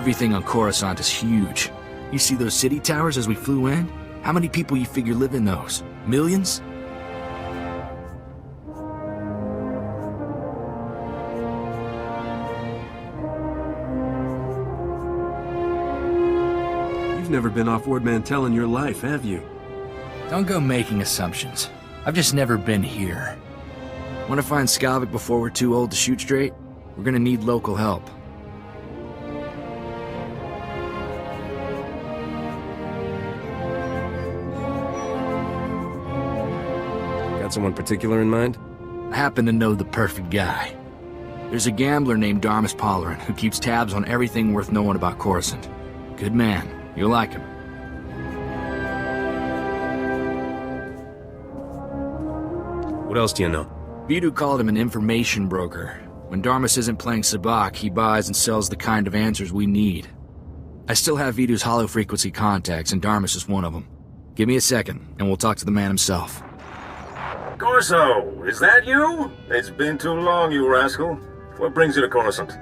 Everything on Coruscant is huge. You see those city towers as we flew in? How many people you figure live in those? Millions? You've never been off Ward Mantell in your life, have you? Don't go making assumptions. I've just never been here. Want to find Skalvik before we're too old to shoot straight? We're gonna need local help. Got someone particular in mind? I happen to know the perfect guy. There's a gambler named Darmus Pollerin who keeps tabs on everything worth knowing about Coruscant. Good man. You'll like him. What else do you know? Vidu called him an information broker. When Darmus isn't playing sabacc, he buys and sells the kind of answers we need. I still have Vidu's hollow-frequency contacts, and Darmus is one of them. Give me a second, and we'll talk to the man himself. Corso, is that you? It's been too long, you rascal. What brings you to Coruscant?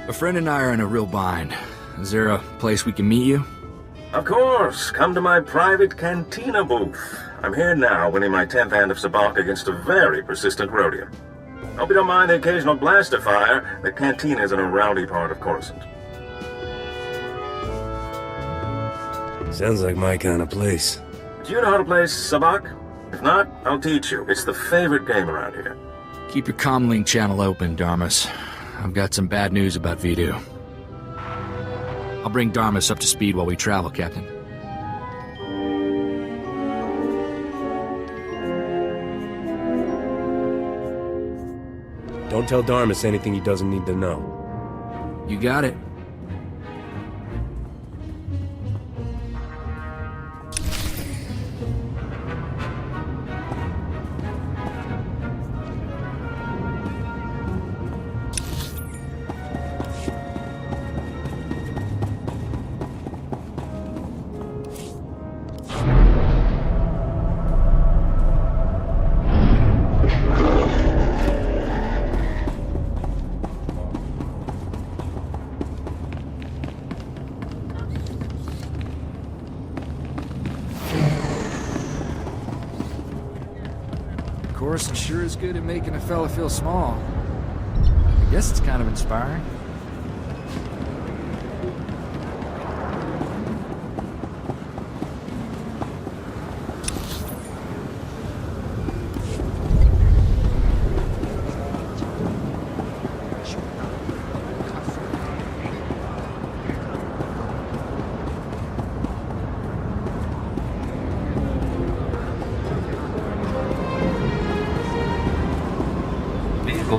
A friend and I are in a real bind. Is there a place we can meet you? Of course. Come to my private cantina booth. I'm here now, winning my 10th hand of sabacc against a very persistent Rhodian. Hope you don't mind the occasional blaster fire. The cantina is in a rowdy part of Coruscant. Sounds like my kind of place. Do you know how to play sabacc? If not, I'll teach you. It's the favorite game around here. Keep your comlink channel open, Darmus. I've got some bad news about Vidu. I'll bring Darmus up to speed while we travel, Captain. Don't tell Darmus anything he doesn't need to know. You got it. Coruscant sure is good at making a fella feel small. I guess it's kind of inspiring.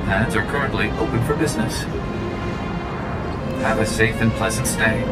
Pads are currently open for business. Have a safe and pleasant stay.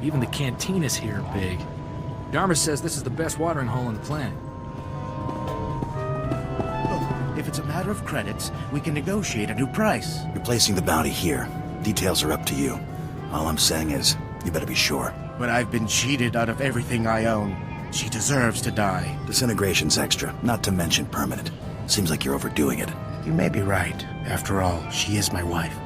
Even the cantinas here are big. Darmus says this is the best watering hole on the planet. Look, if it's a matter of credits, we can negotiate a new price. You're placing the bounty here. Details are up to you. All I'm saying is, you better be sure. But I've been cheated out of everything I own. She deserves to die. Disintegration's extra, not to mention permanent. Seems like you're overdoing it. You may be right. After all, she is my wife.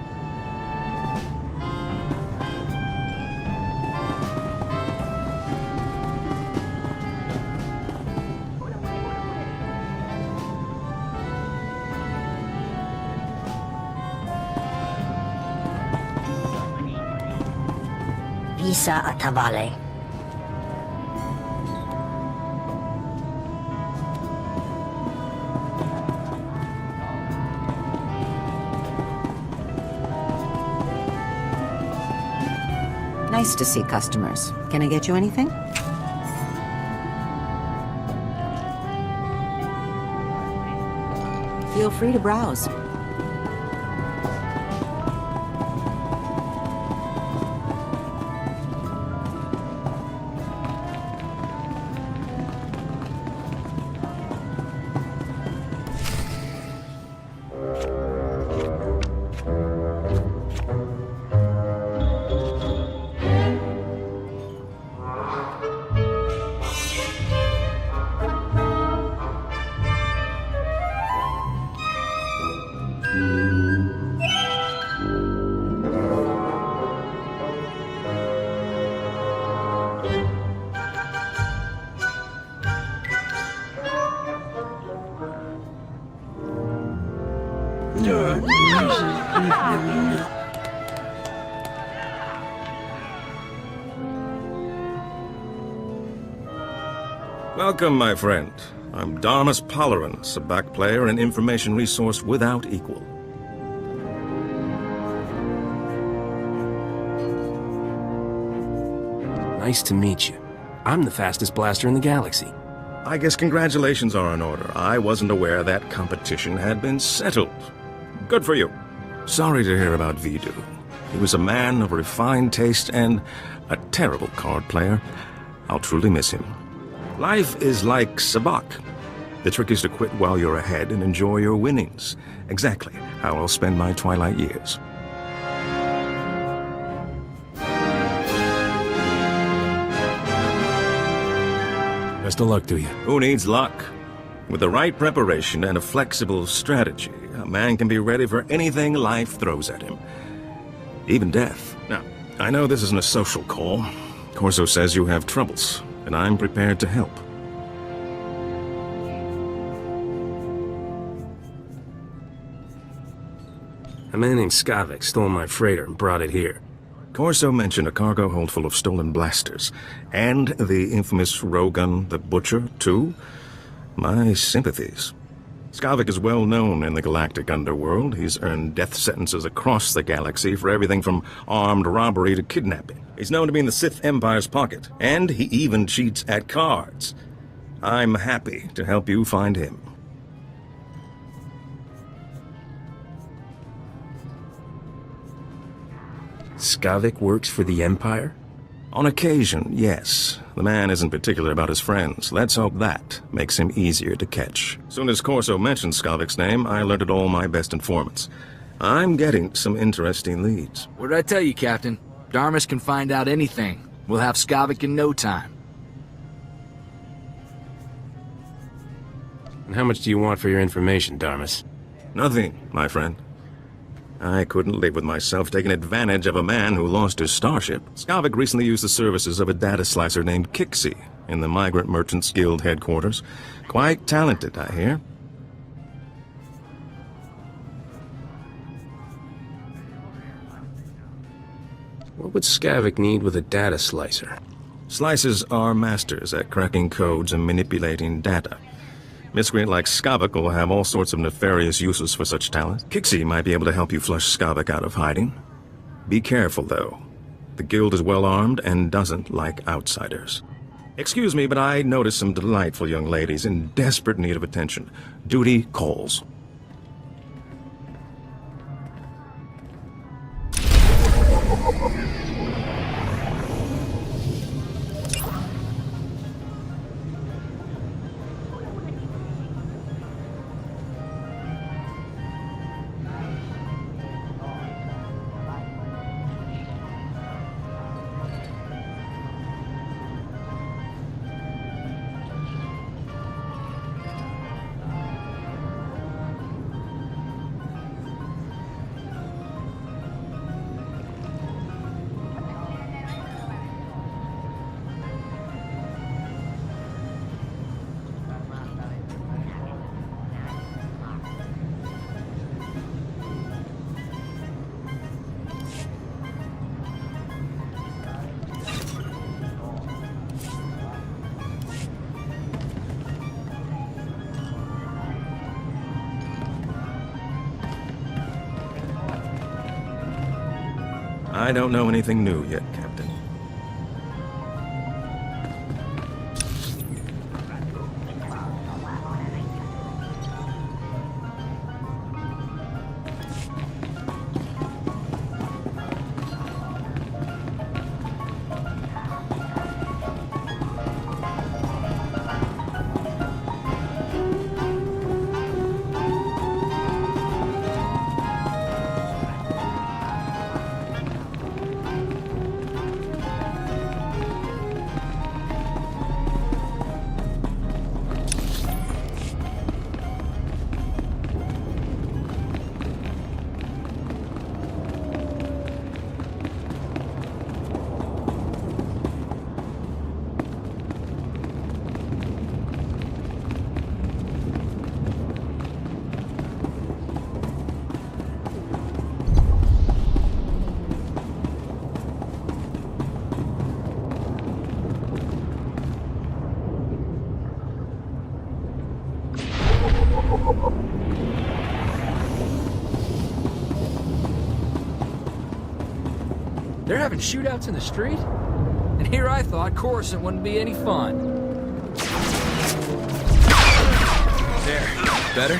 Visa Atavale. Nice to see customers. Can I get you anything? Feel free to browse. Welcome, my friend. I'm Darmus Polarance, a back player and information resource without equal. Nice to meet you. I'm the fastest blaster in the galaxy. I guess congratulations are in order. I wasn't aware that competition had been settled. Good for you. Sorry to hear about Vidu. He was a man of refined taste and a terrible card player. I'll truly miss him. Life is like sabacc. The trick is to quit while you're ahead and enjoy your winnings. Exactly how I'll spend my twilight years. Best of luck to you. Who needs luck? With the right preparation and a flexible strategy, a man can be ready for anything life throws at him. Even death. Now, I know this isn't a social call. Corso says you have troubles, and I'm prepared to help. A man named Skavik stole my freighter and brought it here. Corso mentioned a cargo hold full of stolen blasters, and the infamous Rogun the Butcher, too. My sympathies. Skavik is well known in the galactic underworld. He's earned death sentences across the galaxy for everything from armed robbery to kidnapping. He's known to be in the Sith Empire's pocket, and he even cheats at cards. I'm happy to help you find him. Skavik works for the Empire? On occasion, yes. The man isn't particular about his friends. Let's hope that makes him easier to catch. Soon as Corso mentioned Skavik's name, I alerted all my best informants. I'm getting some interesting leads. What did I tell you, Captain? Darmus can find out anything. We'll have Skavik in no time. And how much do you want for your information, Darmus? Nothing, my friend. I couldn't live with myself taking advantage of a man who lost his starship. Skavik recently used the services of a data slicer named Kixie in the Migrant Merchants Guild headquarters. Quite talented, I hear. What would Skavik need with a data slicer? Slicers are masters at cracking codes and manipulating data. Miscreant like Skavik will have all sorts of nefarious uses for such talent. Kixie might be able to help you flush Skavik out of hiding. Be careful, though. The guild is well armed and doesn't like outsiders. Excuse me, but I noticed some delightful young ladies in desperate need of attention. Duty calls. I don't know anything new yet, Captain. They're having shootouts in the street? And here I thought Coruscant wouldn't be any fun. There. Better?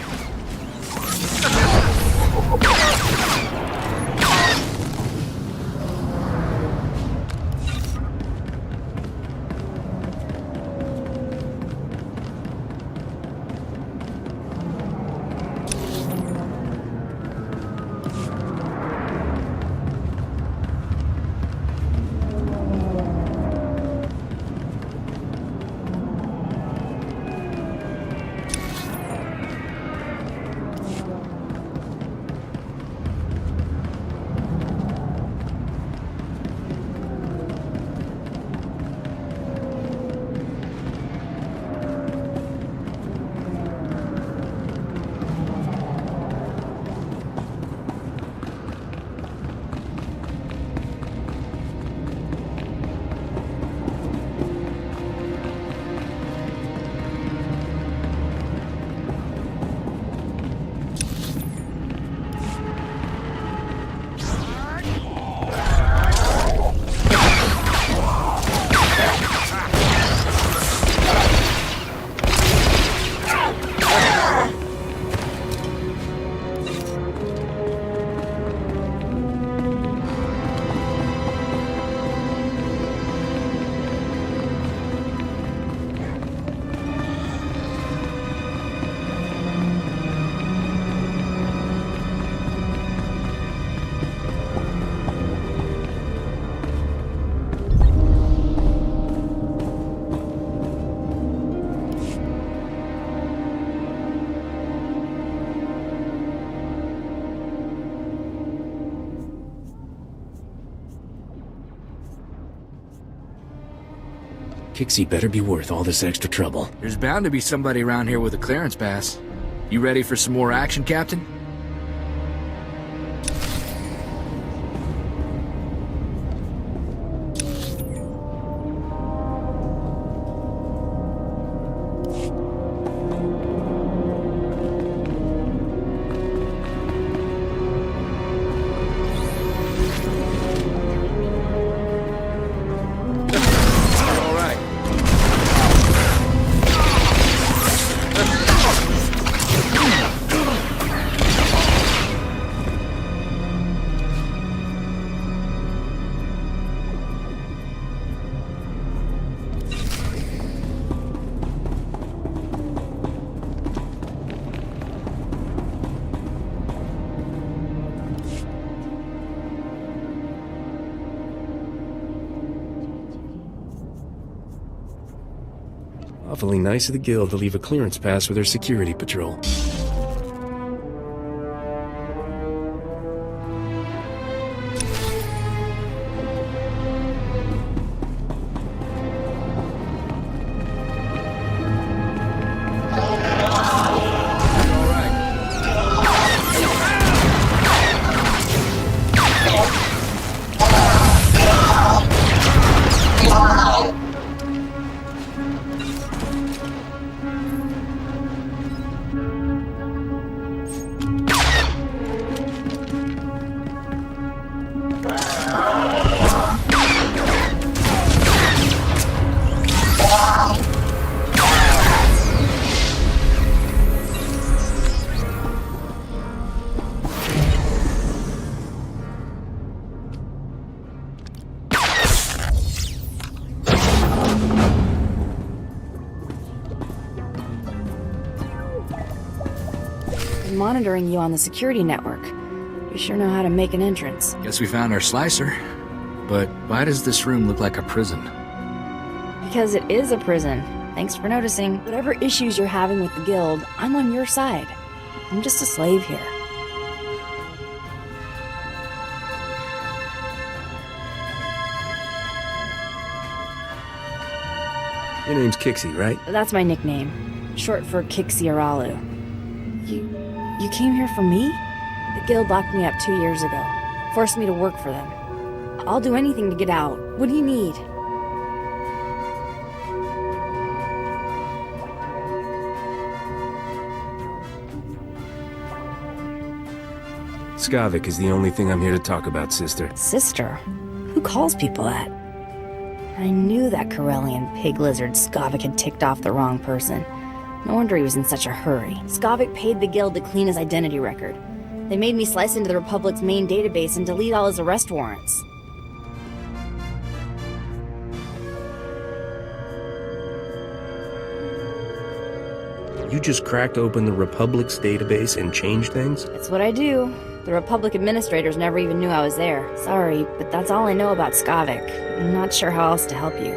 Kixie better be worth all this extra trouble. There's bound to be somebody around here with a clearance pass. You ready for some more action, Captain? Awfully nice of the Guild to leave a clearance pass for their security patrol. Been monitoring you on the security network. You sure know how to make an entrance. Guess we found our slicer. But why does this room look like a prison? Because it is a prison. Thanks for noticing. Whatever issues you're having with the guild, I'm on your side. I'm just a slave here. Your name's Kixie, right? That's my nickname. Short for Kixiaralu. You came here for me? The guild locked me up 2 years ago. Forced me to work for them. I'll do anything to get out. What do you need? Skavik is the only thing I'm here to talk about, sister. Sister? Who calls people that? I knew that Corellian pig lizard Skavik had ticked off the wrong person. No wonder he was in such a hurry. Skavik paid the guild to clean his identity record. They made me slice into the Republic's main database and delete all his arrest warrants. You just cracked open the Republic's database and changed things? It's what I do. The Republic administrators never even knew I was there. Sorry, but that's all I know about Skavik. I'm not sure how else to help you.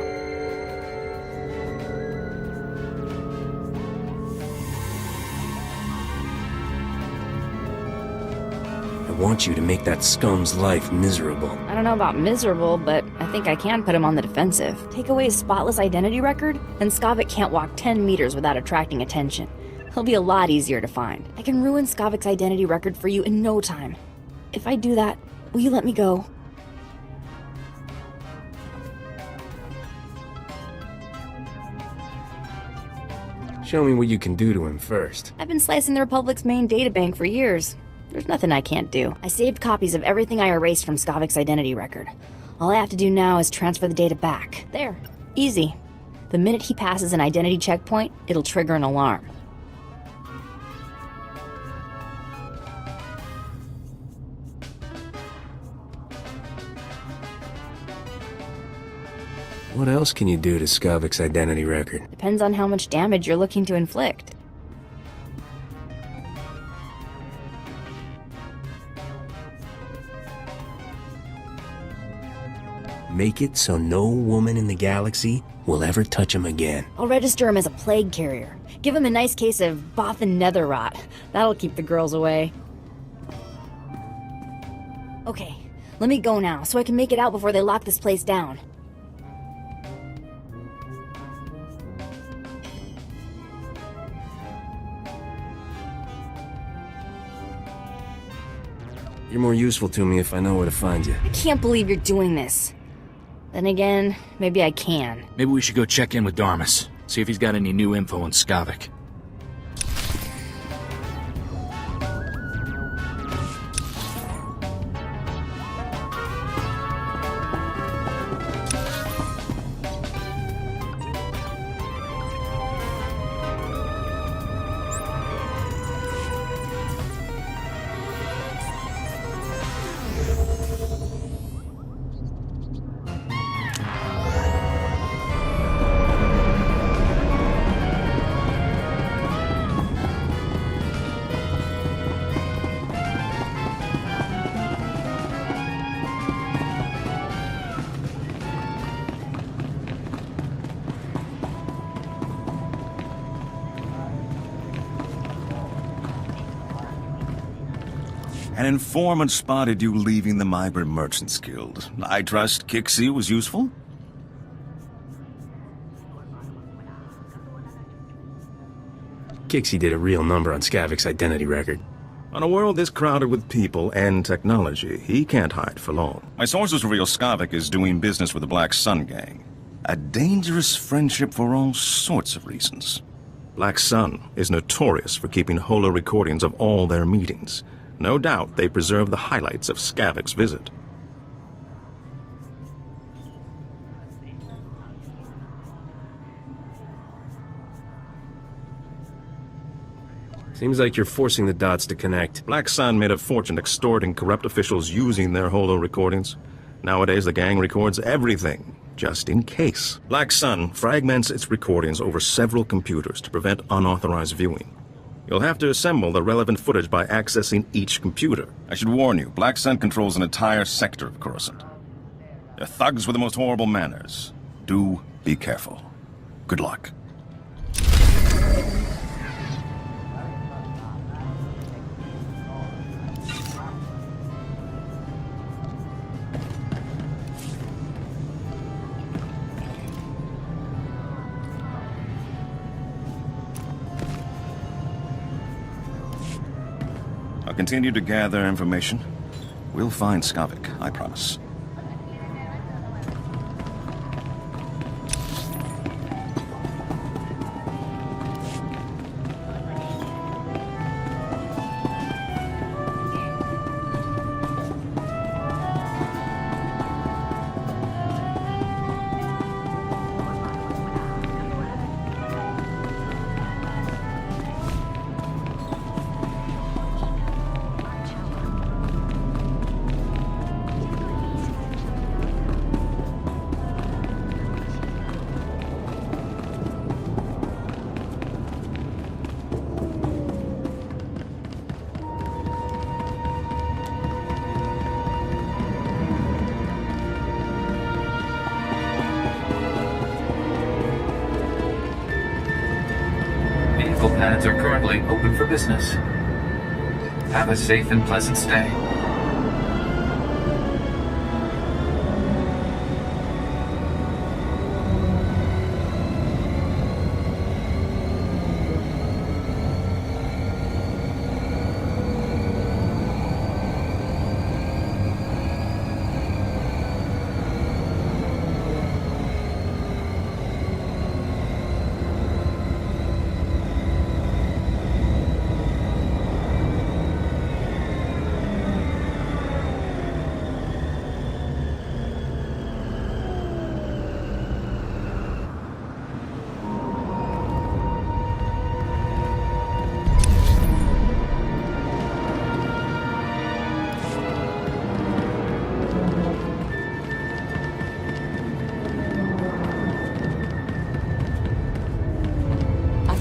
I want you to make that scum's life miserable. I don't know about miserable, but I think I can put him on the defensive. Take away his spotless identity record, and Skavik can't walk 10 meters without attracting attention. He'll be a lot easier to find. I can ruin Skavik's identity record for you in no time. If I do that, will you let me go? Show me what you can do to him first. I've been slicing the Republic's main databank for years. There's nothing I can't do. I saved copies of everything I erased from Skavik's identity record. All I have to do now is transfer the data back. There. Easy. The minute he passes an identity checkpoint, it'll trigger an alarm. What else can you do to Skavik's identity record? Depends on how much damage you're looking to inflict. Make it so no woman in the galaxy will ever touch him again. I'll register him as a plague carrier. Give him a nice case of Bothan nether rot. That'll keep the girls away. Okay, let me go now, so I can make it out before they lock this place down. You're more useful to me if I know where to find you. I can't believe you're doing this. Then again, maybe I can. Maybe we should go check in with Darmus, see if he's got any new info on Skavik. An informant spotted you leaving the Migrant Merchants Guild. I trust Kixie was useful? Kixie did a real number on Skavik's identity record. On a world this crowded with people and technology, he can't hide for long. My sources reveal Skavik is doing business with the Black Sun Gang. A dangerous friendship for all sorts of reasons. Black Sun is notorious for keeping holo recordings of all their meetings. No doubt they preserve the highlights of Skavik's visit. Seems like you're forcing the dots to connect. Black Sun made a fortune extorting corrupt officials using their holo recordings. Nowadays the gang records everything, just in case. Black Sun fragments its recordings over several computers to prevent unauthorized viewing. You'll have to assemble the relevant footage by accessing each computer. I should warn you, Black Sun controls an entire sector of Coruscant. They're thugs with the most horrible manners. Do be careful. Good luck. I'll continue to gather information. We'll find Skavik, I promise. Vehicle pads are currently open for business. Have a safe and pleasant stay.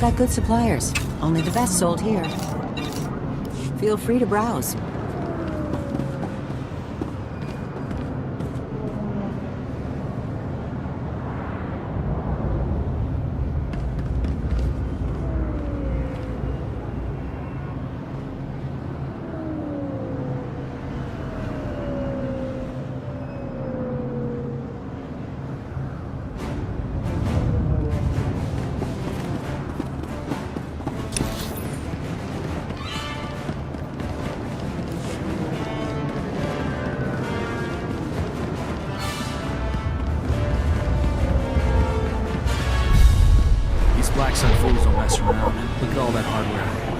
Got good suppliers. Only the best sold here. Feel free to browse. Black Sun fools don't mess around. Look at all that hardware.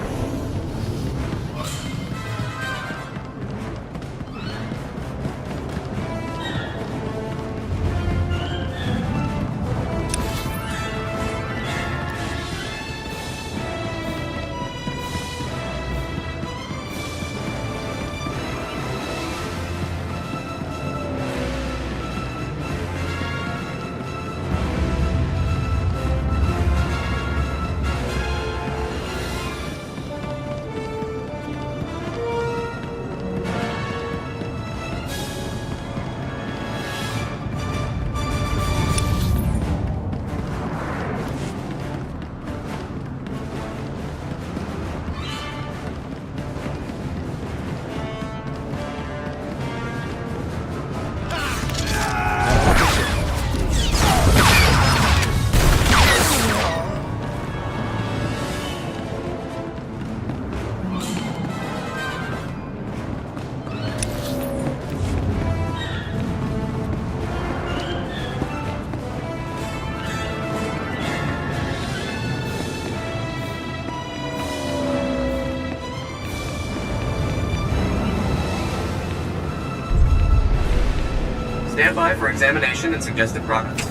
Stand by for examination and suggested products.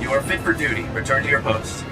You are fit for duty. Return to your post.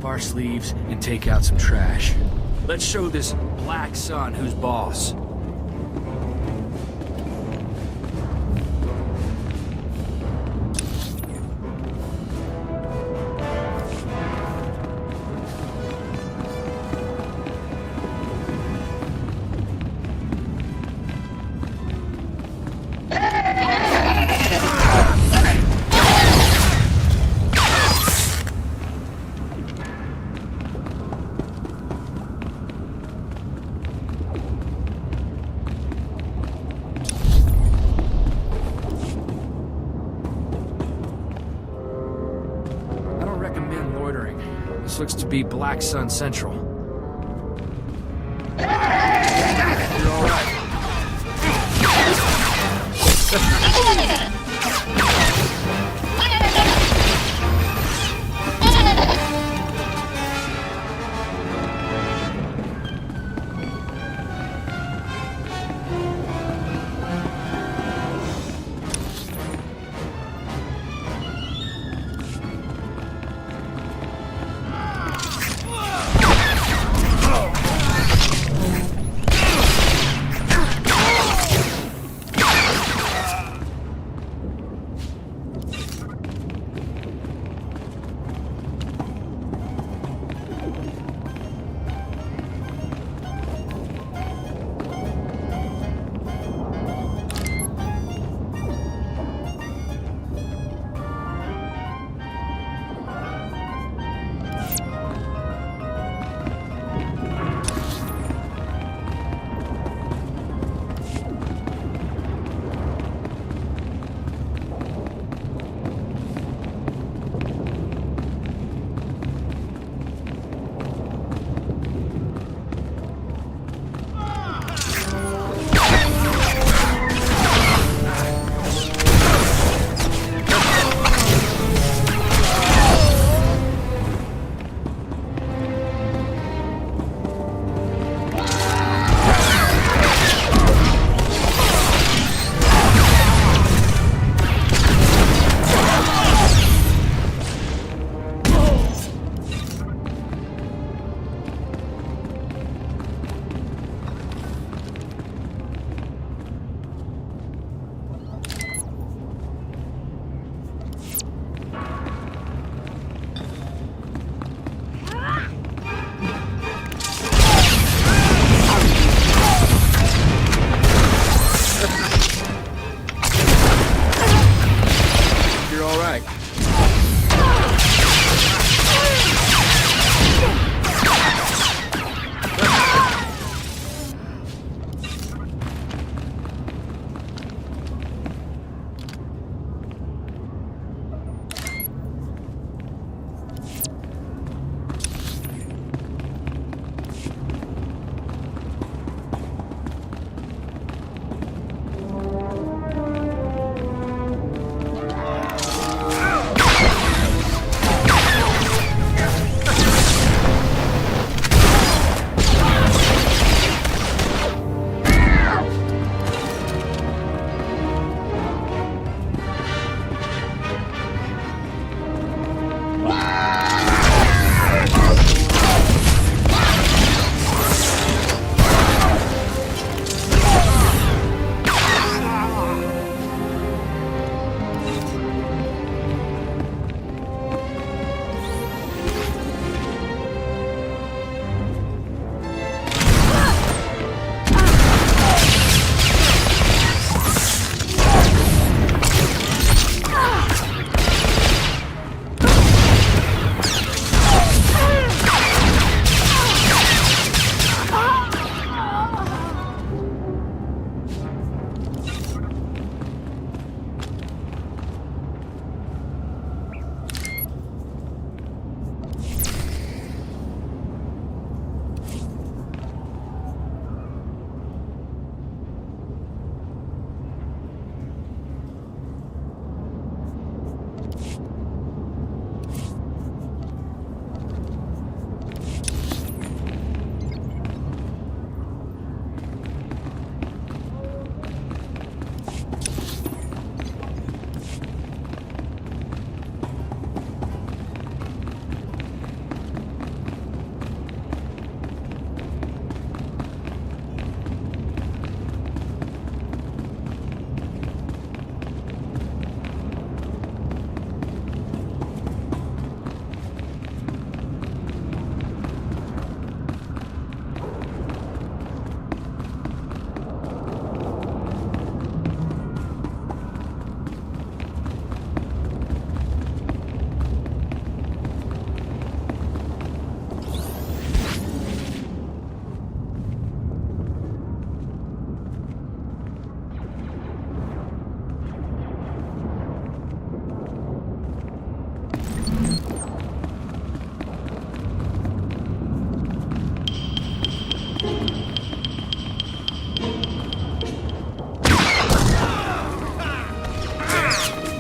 up our sleeves and take out some trash. Let's show this Black Sun who's boss. This looks to be Black Sun Central. You're all right.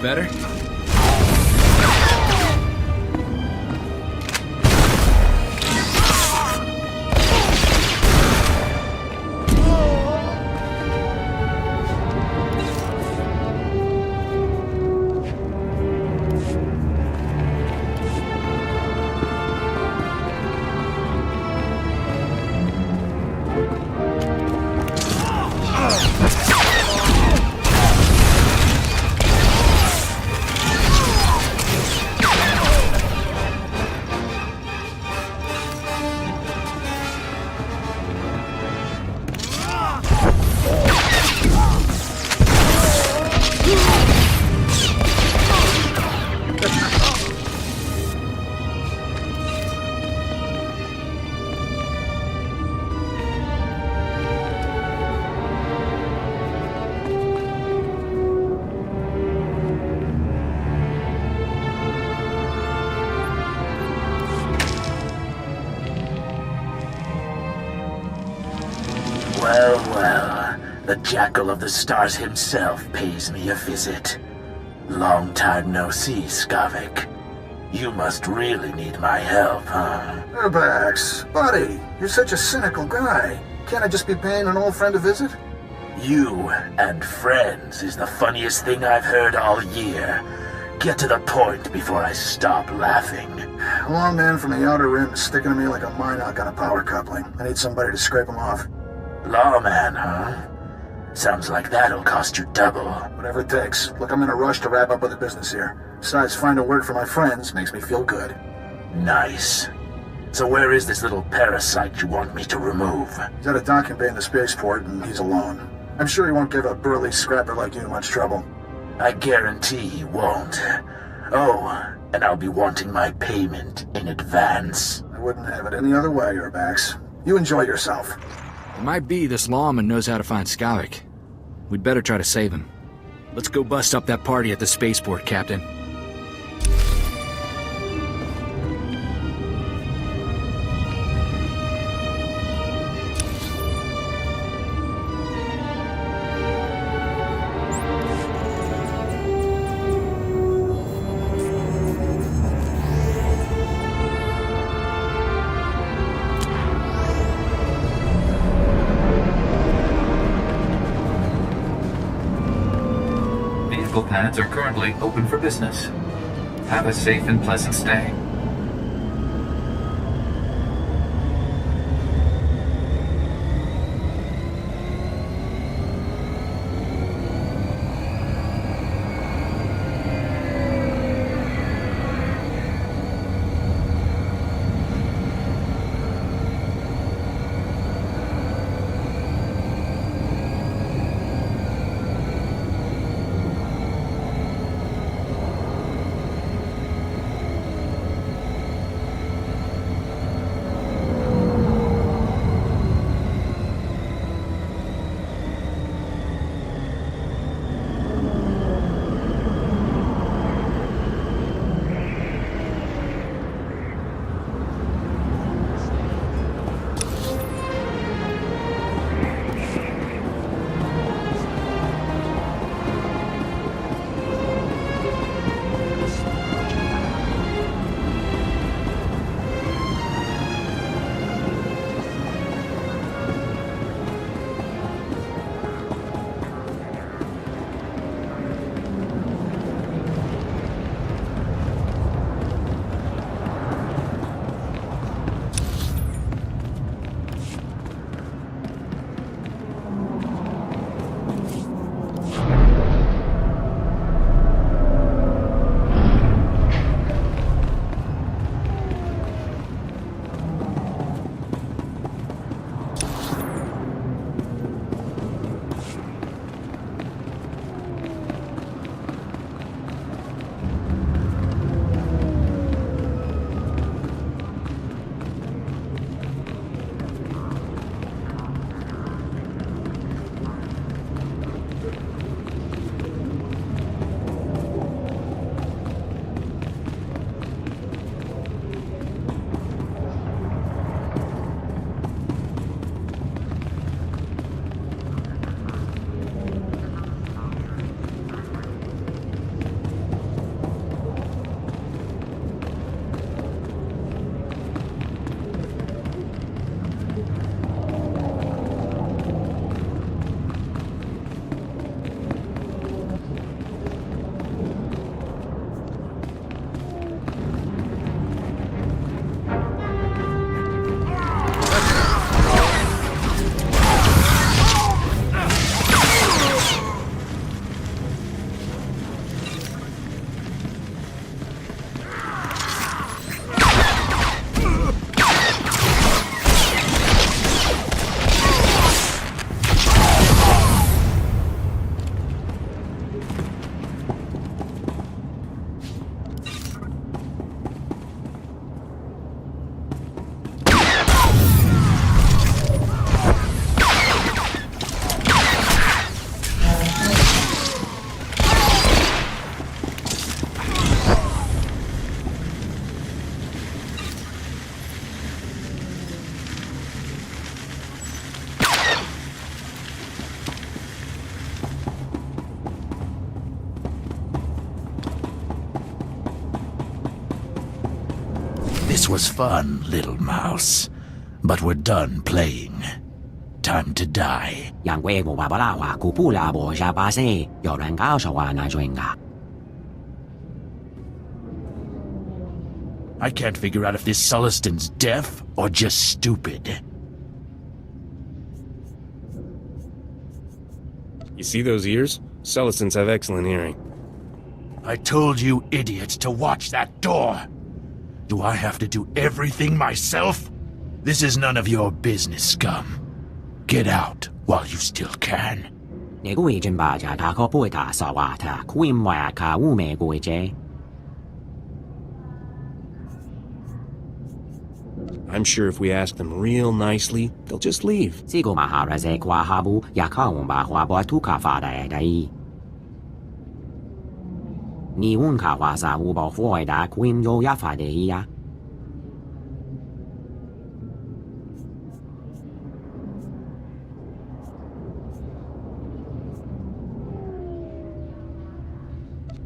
better? Well, well, the Jackal of the Stars himself pays me a visit. Long time no see, Skavik. You must really need my help, huh? Urbax, buddy, you're such a cynical guy. Can't I just be paying an old friend a visit? You and friends is the funniest thing I've heard all year. Get to the point before I stop laughing. A long man from the Outer Rim is sticking to me like a minoc on a power coupling. I need somebody to scrape him off. Lawman, huh? Sounds like that'll cost you double. Whatever it takes. Look, I'm in a rush to wrap up with the business here. Besides, finding work for my friends makes me feel good. Nice. So where is this little parasite you want me to remove? He's at a docking bay in the spaceport, and he's alone. I'm sure he won't give a burly scrapper like you much trouble. I guarantee he won't. Oh, and I'll be wanting my payment in advance. I wouldn't have it any other way, Urbax. You enjoy yourself. It might be this lawman knows how to find Skavik. We'd better try to save him. Let's go bust up that party at the spaceport, Captain. Pads are currently open for business. Have a safe and pleasant stay. This was fun, little mouse. But we're done playing. Time to die. I can't figure out if this Sullistan's deaf or just stupid. You see those ears? Sullistans have excellent hearing. I told you, idiot, to watch that door. Do I have to do everything myself? This is none of your business, scum. Get out while you still can. I'm sure if we ask them real nicely, they'll just leave.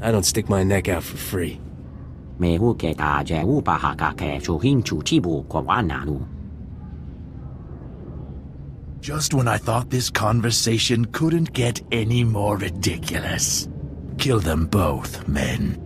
I don't stick my neck out for free. Just when I thought this conversation couldn't get any more ridiculous. Kill them both, men.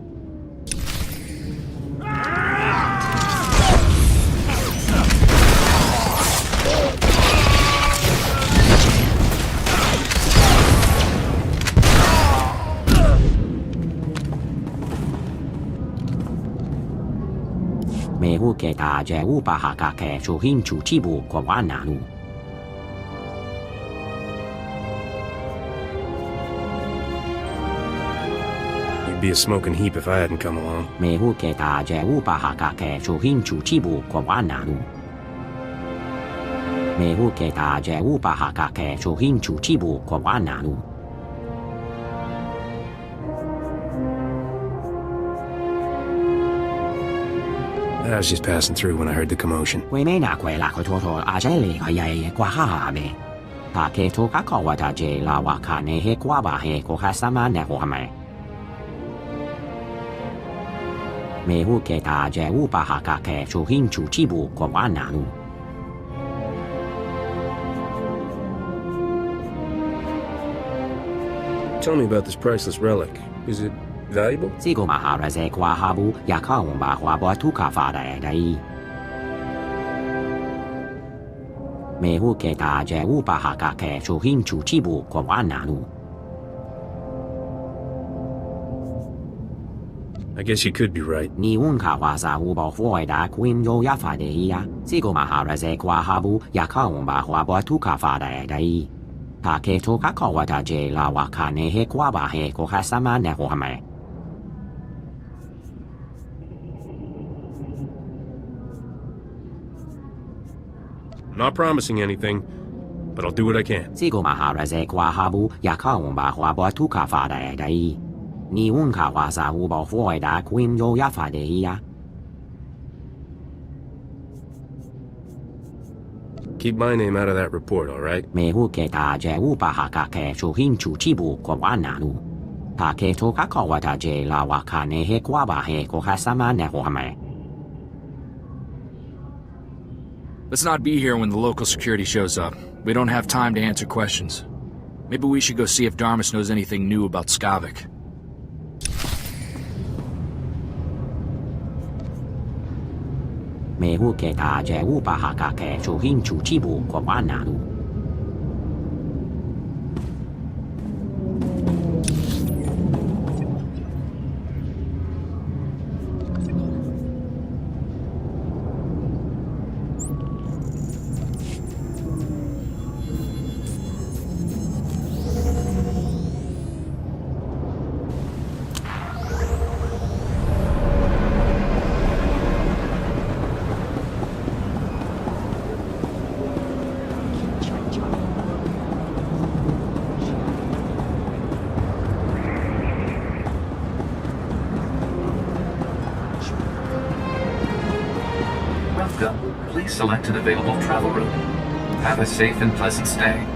You'd be a smoking heap if I hadn't come along. I was just passing through when I heard the commotion. Tell me about this priceless relic. Is it valuable? I guess you could be right. I'm not promising anything, but I'll do what I can. Keep my name out of that report, all right? Let's not be here when the local security shows up. We don't have time to answer questions. Maybe we should go see if Darmus knows anything new about Skavik. Please select an available travel route. Have a safe and pleasant stay.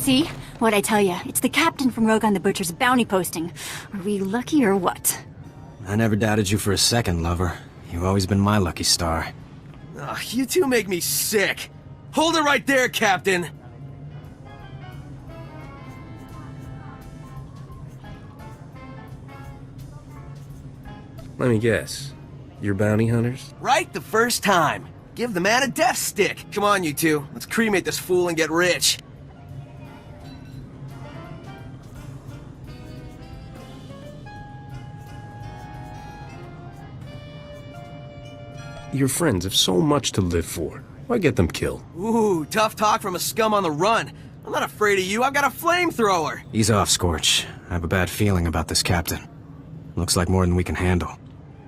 See? What'd I tell you? It's the captain from Rogue on the Butcher's bounty posting. Are we lucky or what? I never doubted you for a second, lover. You've always been my lucky star. Ugh, you two make me sick. Hold it right there, Captain. Let me guess. You're bounty hunters? Right the first time. Give the man a death stick. Come on, you two. Let's cremate this fool and get rich. Your friends have so much to live for. Why get them killed? Ooh, tough talk from a scum on the run. I'm not afraid of you. I've got a flamethrower. Ease off, Scorch. I have a bad feeling about this captain. Looks like more than we can handle.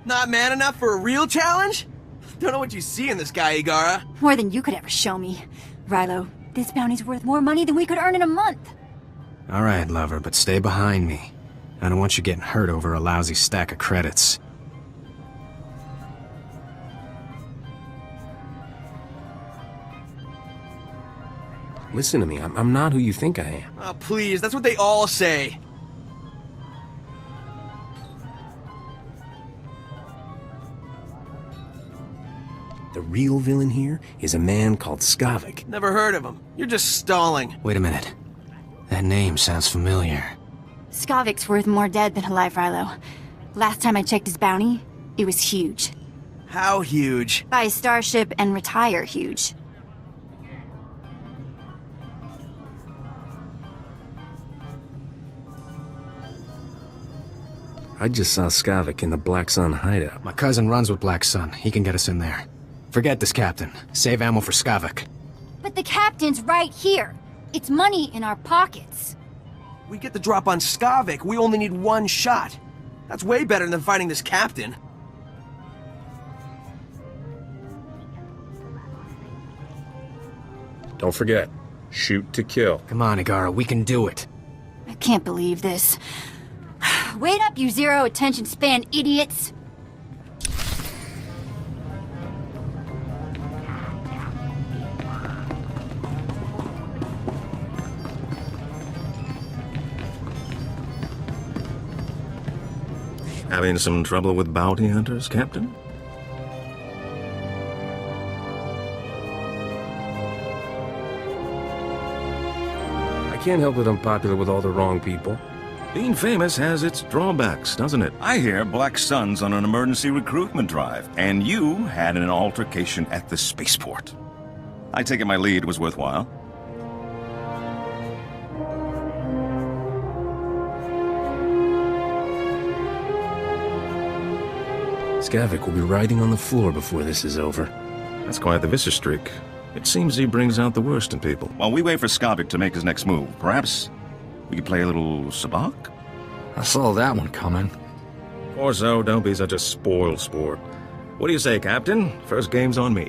Not man enough for a real challenge? Don't know what you see in this guy, Igara. More than you could ever show me. Rilo, this bounty's worth more money than we could earn in a month. All right, lover, but stay behind me. I don't want you getting hurt over a lousy stack of credits. Listen to me, I'm not who you think I am. Oh, please, that's what they all say. The real villain here is a man called Skavik. Never heard of him. You're just stalling. Wait a minute. That name sounds familiar. Skavik's worth more dead than alive, Rilo. Last time I checked his bounty, it was huge. How huge? Buy a starship and retire huge. I just saw Skavik in the Black Sun hideout. My cousin runs with Black Sun. He can get us in there. Forget this captain. Save ammo for Skavik. But the captain's right here. It's money in our pockets. We get the drop on Skavik. We only need one shot. That's way better than fighting this captain. Don't forget, shoot to kill. Come on, Igara, we can do it. I can't believe this. Wait up, you zero attention span idiots! Having some trouble with bounty hunters, Captain? I can't help it I'm popular with all the wrong people. Being famous has its drawbacks, doesn't it? I hear Black Sun's on an emergency recruitment drive, and you had an altercation at the spaceport. I take it my lead was worthwhile. Skavik will be writhing on the floor before this is over. That's quite the vicious streak. It seems he brings out the worst in people. While we wait for Skavik to make his next move, perhaps we could play a little sabacc? I saw that one coming. Orzo, don't be such a spoiled sport. What do you say, Captain? First game's on me.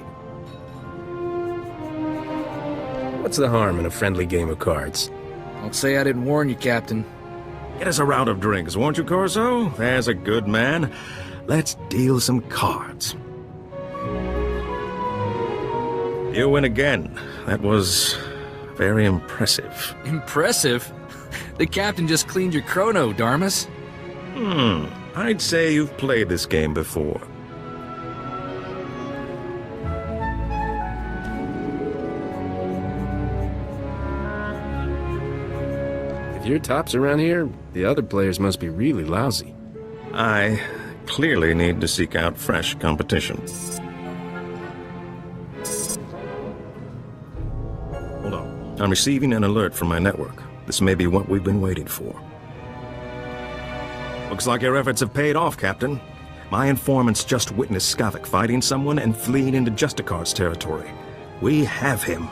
What's the harm in a friendly game of cards? Don't say I didn't warn you, Captain. Get us a round of drinks, won't you, Corso? There's a good man. Let's deal some cards. You win again. That was very impressive. Impressive? The captain just cleaned your chrono, Darmus. I'd say you've played this game before. If you're tops around here, the other players must be really lousy. I clearly need to seek out fresh competition. Hold on. I'm receiving an alert from my network. This may be what we've been waiting for. Looks like your efforts have paid off, Captain. My informants just witnessed Skavik fighting someone and fleeing into Justicar's territory. We have him.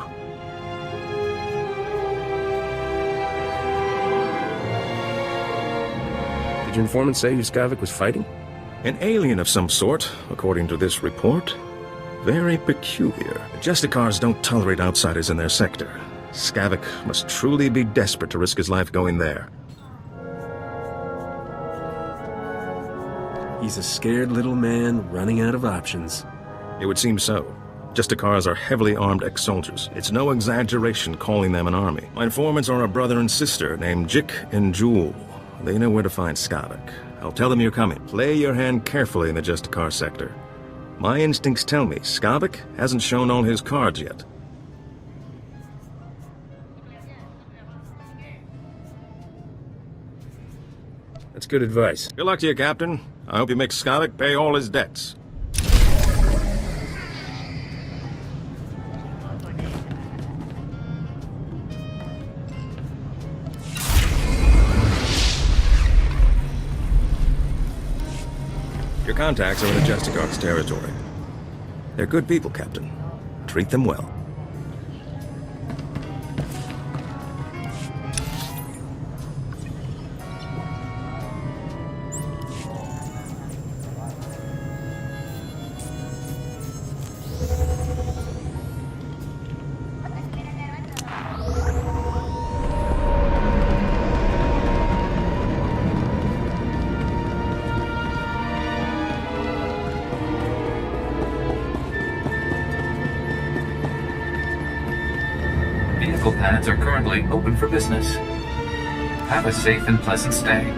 Did your informant say who Skavik was fighting? An alien of some sort, according to this report. Very peculiar. The Justicars don't tolerate outsiders in their sector. Skavik must truly be desperate to risk his life going there. He's a scared little man running out of options. It would seem so. Justicars are heavily armed ex-soldiers. It's no exaggeration calling them an army. My informants are a brother and sister named Jick and Jewel. They know where to find Skavik. I'll tell them you're coming. Play your hand carefully in the Justicar sector. My instincts tell me Skavik hasn't shown all his cards yet. That's good advice. Good luck to you, Captain. I hope you make Skavik pay all his debts. Your contacts are in the Justicar's territory. They're good people, Captain. Treat them well. Vehicle pads are currently open for business. Have a safe and pleasant stay.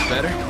Better?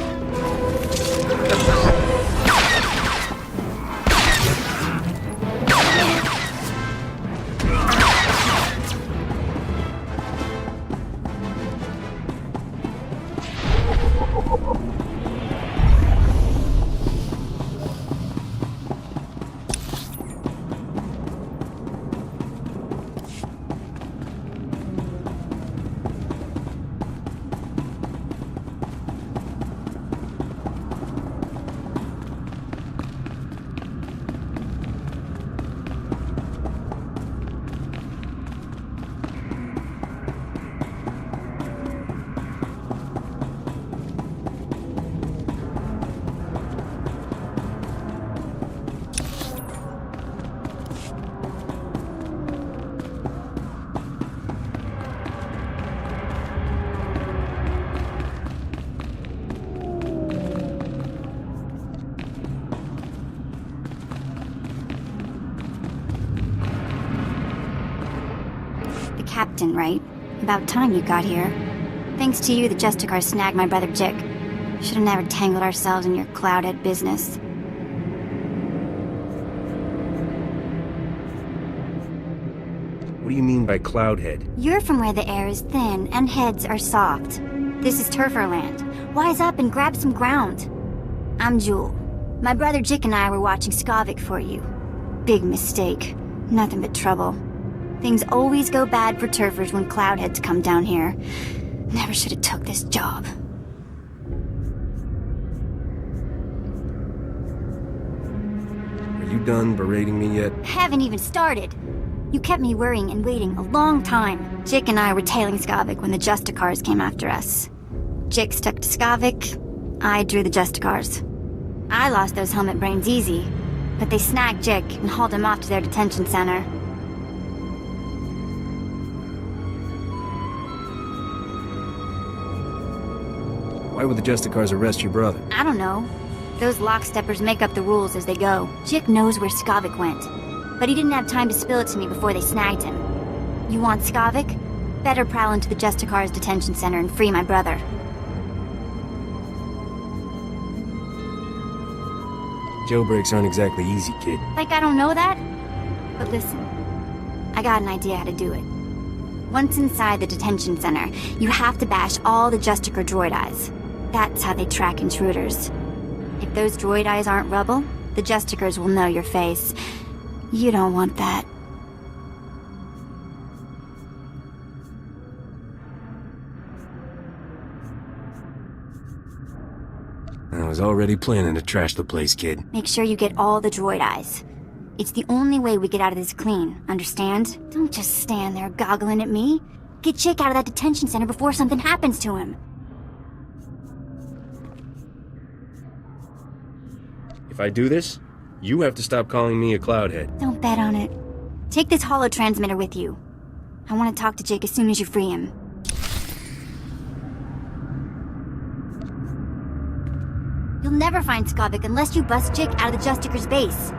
Captain, right? About time you got here. Thanks to you, the Justicar snagged my brother Jick. Should have never tangled ourselves in your cloudhead business. What do you mean by cloudhead? You're from where the air is thin and heads are soft. This is Turfer land. Wise up and grab some ground. I'm Jewel. My brother Jick and I were watching Skavik for you. Big mistake. Nothing but trouble. Things always go bad for turfers when cloudheads come down here. Never should have took this job. Are you done berating me yet? Haven't even started. You kept me worrying and waiting a long time. Jick and I were tailing Skavik when the Justicars came after us. Jick stuck to Skavik, I drew the Justicars. I lost those helmet brains easy, but they snagged Jick and hauled him off to their detention center. Why would the Justicars arrest your brother? I don't know. Those locksteppers make up the rules as they go. Jick knows where Skavik went, but he didn't have time to spill it to me before they snagged him. You want Skavik? Better prowl into the Justicars detention center and free my brother. Jailbreaks aren't exactly easy, kid. Like I don't know that? But listen, I got an idea how to do it. Once inside the detention center, you have to bash all the Justicar droid eyes. That's how they track intruders. If those droid eyes aren't rubble, the Justicars will know your face. You don't want that. I was already planning to trash the place, kid. Make sure you get all the droid eyes. It's the only way we get out of this clean, understand? Don't just stand there goggling at me. Get Chick out of that detention center before something happens to him. If I do this, you have to stop calling me a cloudhead. Don't bet on it. Take this holo transmitter with you. I want to talk to Jake as soon as you free him. You'll never find Skavik unless you bust Jake out of the Justicar's base.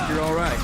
You're all right.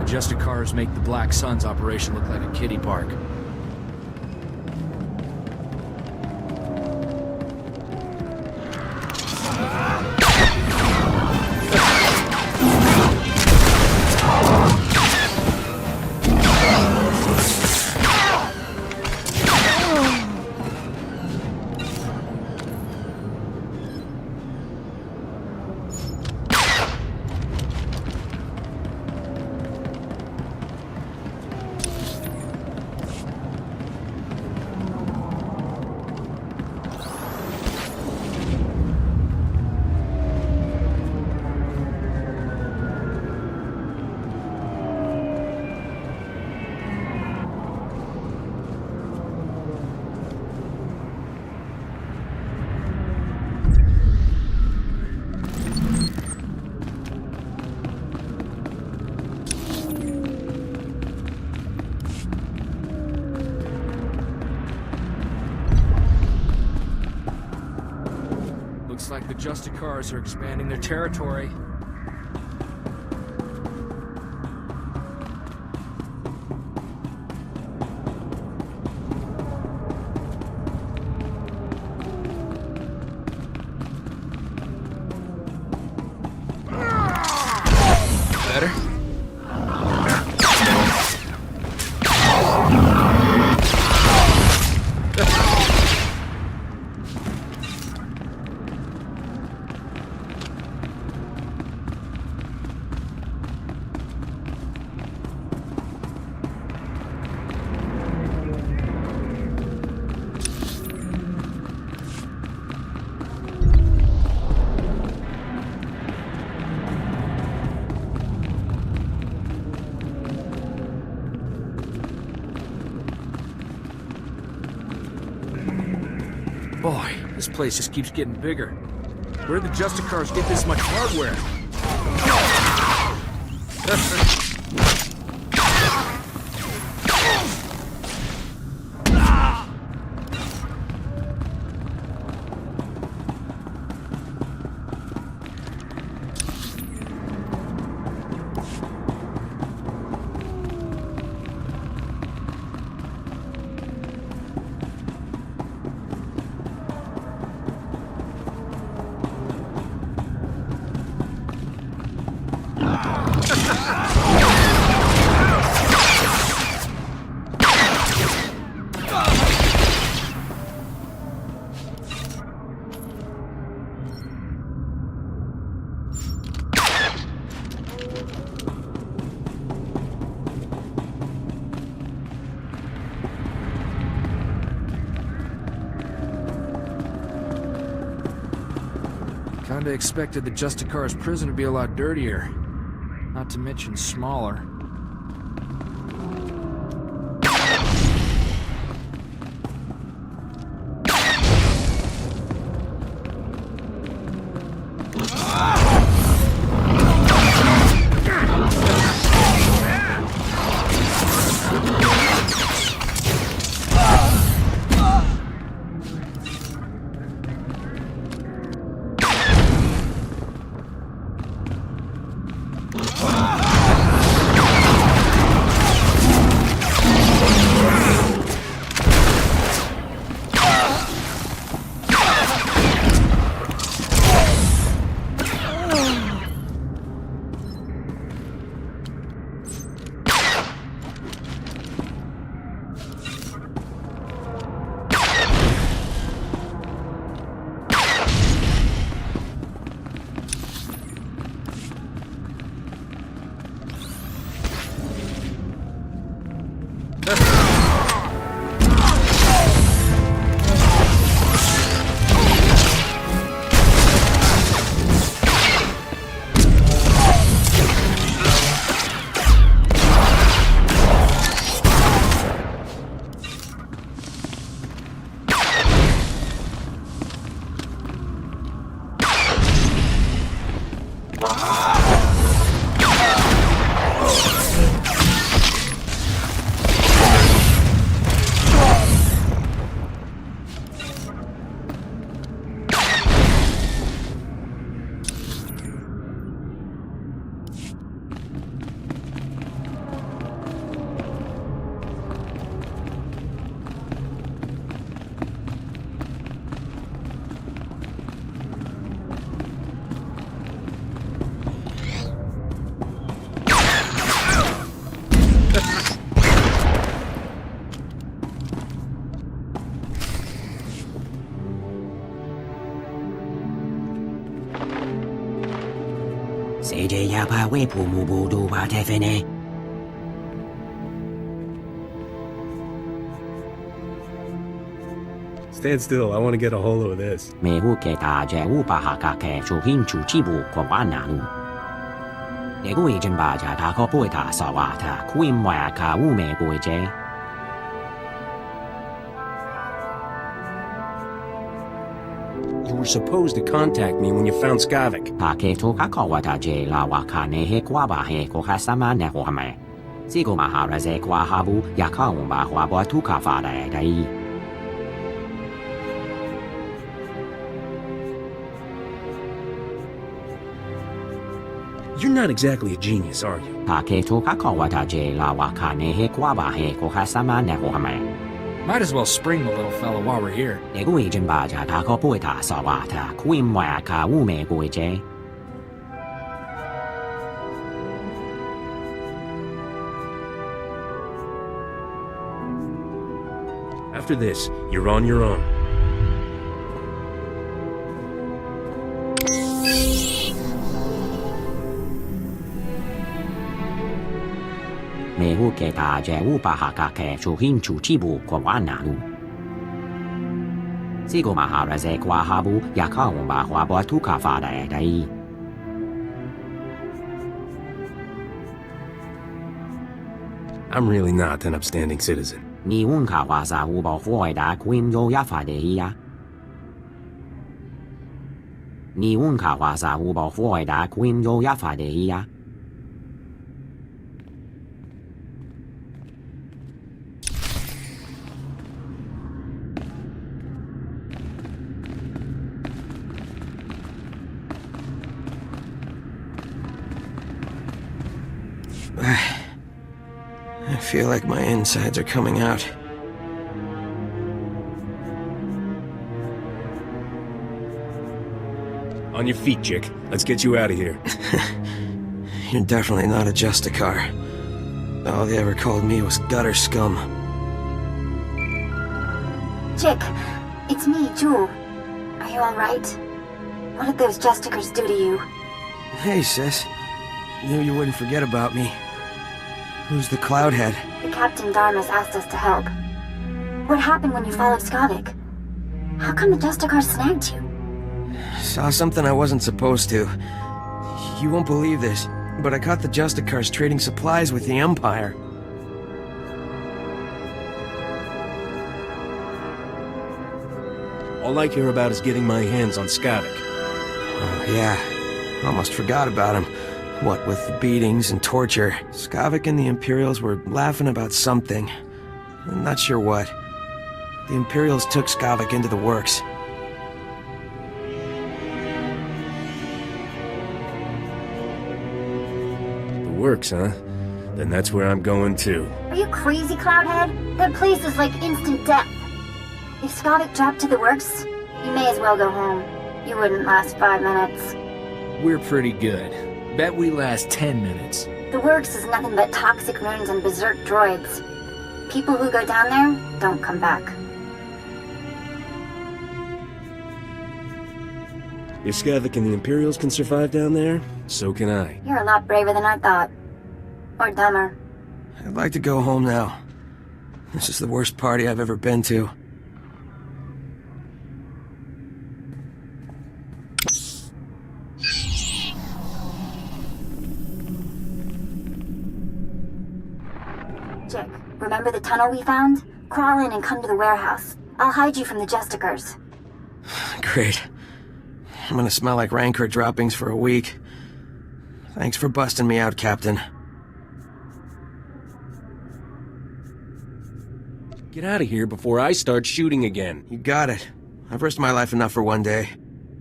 Justicars make the Black Sun's operation look like a kiddie park. Looks like the Justicars are expanding their territory. Better? Boy, this place just keeps getting bigger. Where'd the Justicars get this much hardware? Kinda expected the Justicar's prison to be a lot dirtier. Not to mention smaller. Stand still, I want to get a hold of this. You were supposed to contact me when you found Skavik. You're not exactly a genius, are you? Might as well spring the little fella while we're here. After this, you're on your own. I'm really not an upstanding citizen. I feel like my insides are coming out. On your feet, Chick. Let's get you out of here. You're definitely not a Justicar. All they ever called me was gutter scum. Chick, it's me, Jewel. Are you alright? What did those Justicars do to you? Hey, sis. Knew you wouldn't forget about me. Who's the Cloudhead? The Captain Dharmas asked us to help. What happened when you followed Skavik? How come the Justicars snagged you? Saw something I wasn't supposed to. You won't believe this, but I caught the Justicars trading supplies with the Empire. All I care about is getting my hands on Skavik. Oh, yeah. Almost forgot about him. What with the beatings and torture, Skavik and the Imperials were laughing about something. I'm not sure what. The Imperials took Skavik into the works. The works, huh? Then that's where I'm going too. Are you crazy, Cloudhead? That place is like instant death. If Skavik dropped to the works, you may as well go home. You wouldn't last 5 minutes. We're pretty good. Bet we last 10 minutes. The works is nothing but toxic ruins and berserk droids. People who go down there don't come back. If Skavik and the Imperials can survive down there, so can I. You're a lot braver than I thought. Or dumber. I'd like to go home now. This is the worst party I've ever been to. Jick, remember the tunnel we found? Crawl in and come to the warehouse. I'll hide you from the Justicars. Great. I'm gonna smell like Rancor droppings for a week. Thanks for busting me out, Captain. Get out of here before I start shooting again. You got it. I've risked my life enough for one day.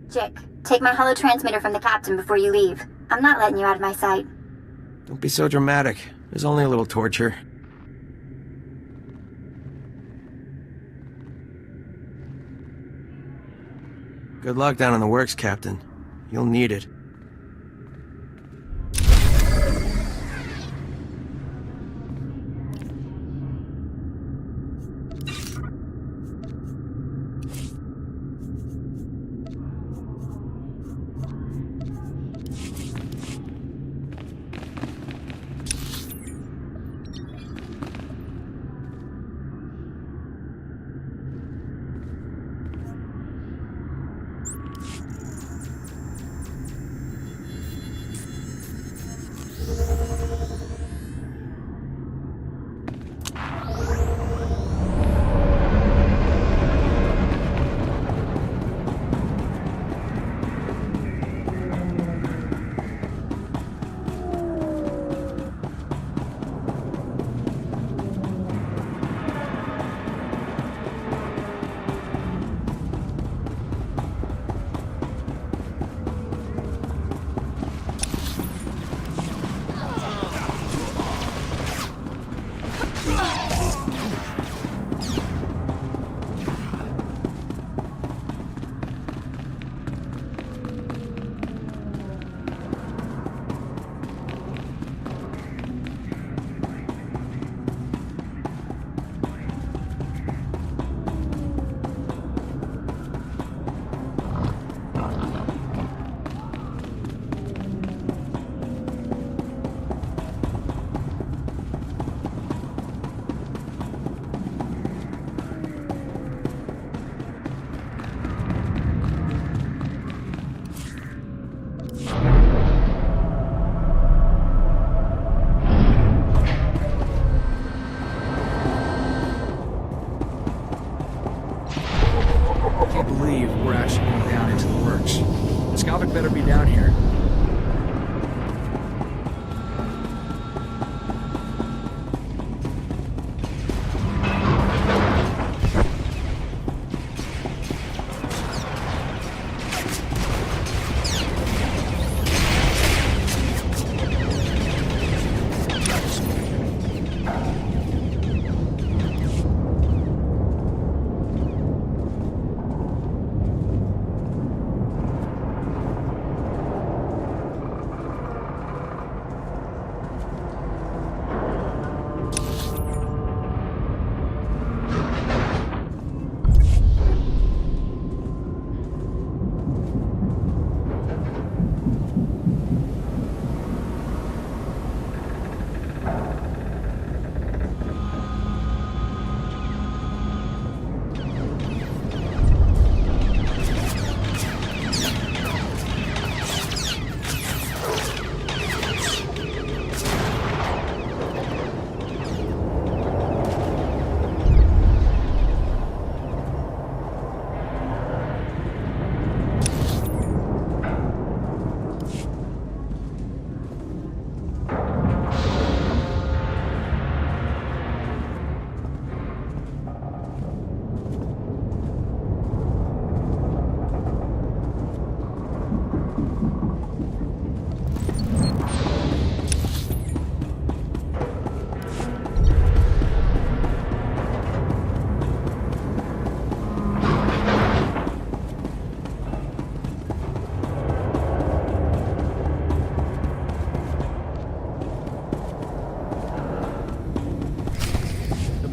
Jick, take my holo transmitter from the captain before you leave. I'm not letting you out of my sight. Don't be so dramatic. There's only a little torture. Good luck down in the works, Captain. You'll need it.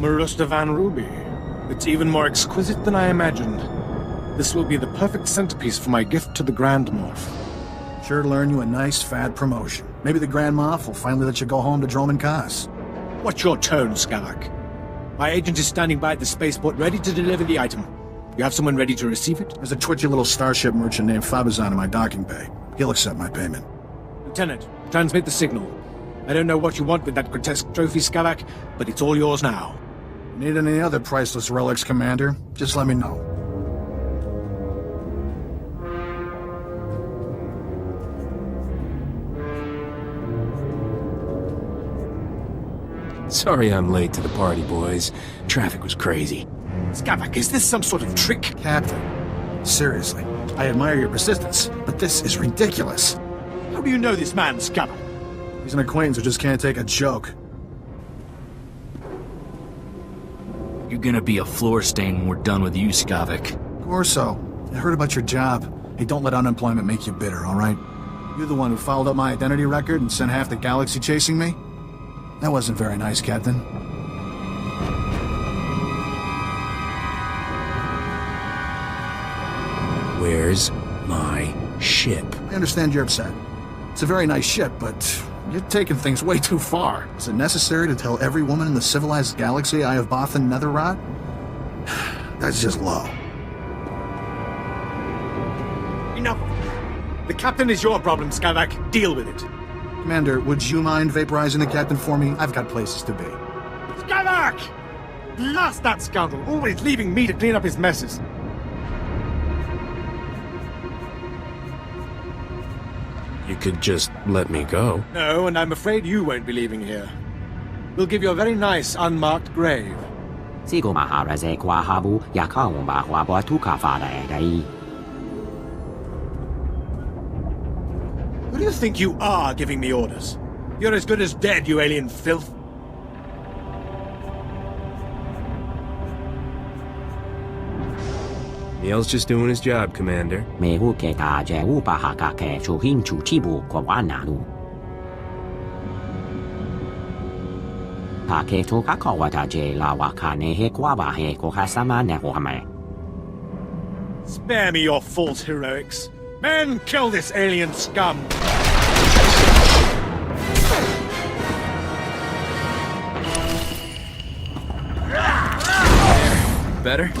Marusta Van Ruby. It's even more exquisite than I imagined. This will be the perfect centerpiece for my gift to the Grand Moff. Sure to learn you a nice, fat promotion. Maybe the Grand Moff will finally let you go home to Droman Kaas. Watch your tone, Skavak. My agent is standing by at the spaceport ready to deliver the item. You have someone ready to receive it? There's a twitchy little starship merchant named Fabizan in my docking bay. He'll accept my payment. Lieutenant, transmit the signal. I don't know what you want with that grotesque trophy, Skavak, but it's all yours now. Need any other priceless relics, Commander? Just let me know. Sorry I'm late to the party, boys. Traffic was crazy. Skavak, is this some sort of trick? Captain, seriously, I admire your persistence, but this is ridiculous. How do you know this man, Skavak? He's an acquaintance who just can't take a joke. You're gonna be a floor stain when we're done with you, Skavak. Corso, I heard about your job. Hey, don't let unemployment make you bitter, all right? You're the one who fouled up my identity record and sent half the galaxy chasing me? That wasn't very nice, Captain. Where's my ship? I understand you're upset. It's a very nice ship, but you're taking things way too far. Is it necessary to tell every woman in the civilized galaxy I have Bothan netherrot? That's just low. Enough! The captain is your problem, Skavak. Deal with it. Commander, would you mind vaporizing the captain for me? I've got places to be. Skavak! Blast that scoundrel, always leaving me to clean up his messes. You could just let me go. No, and I'm afraid you won't be leaving here. We'll give you a very nice, unmarked grave. Who do you think you are giving me orders? You're as good as dead, you alien filth. Neil's just doing his job, Commander. Spare me your false heroics. Men, kill this alien scum! Better?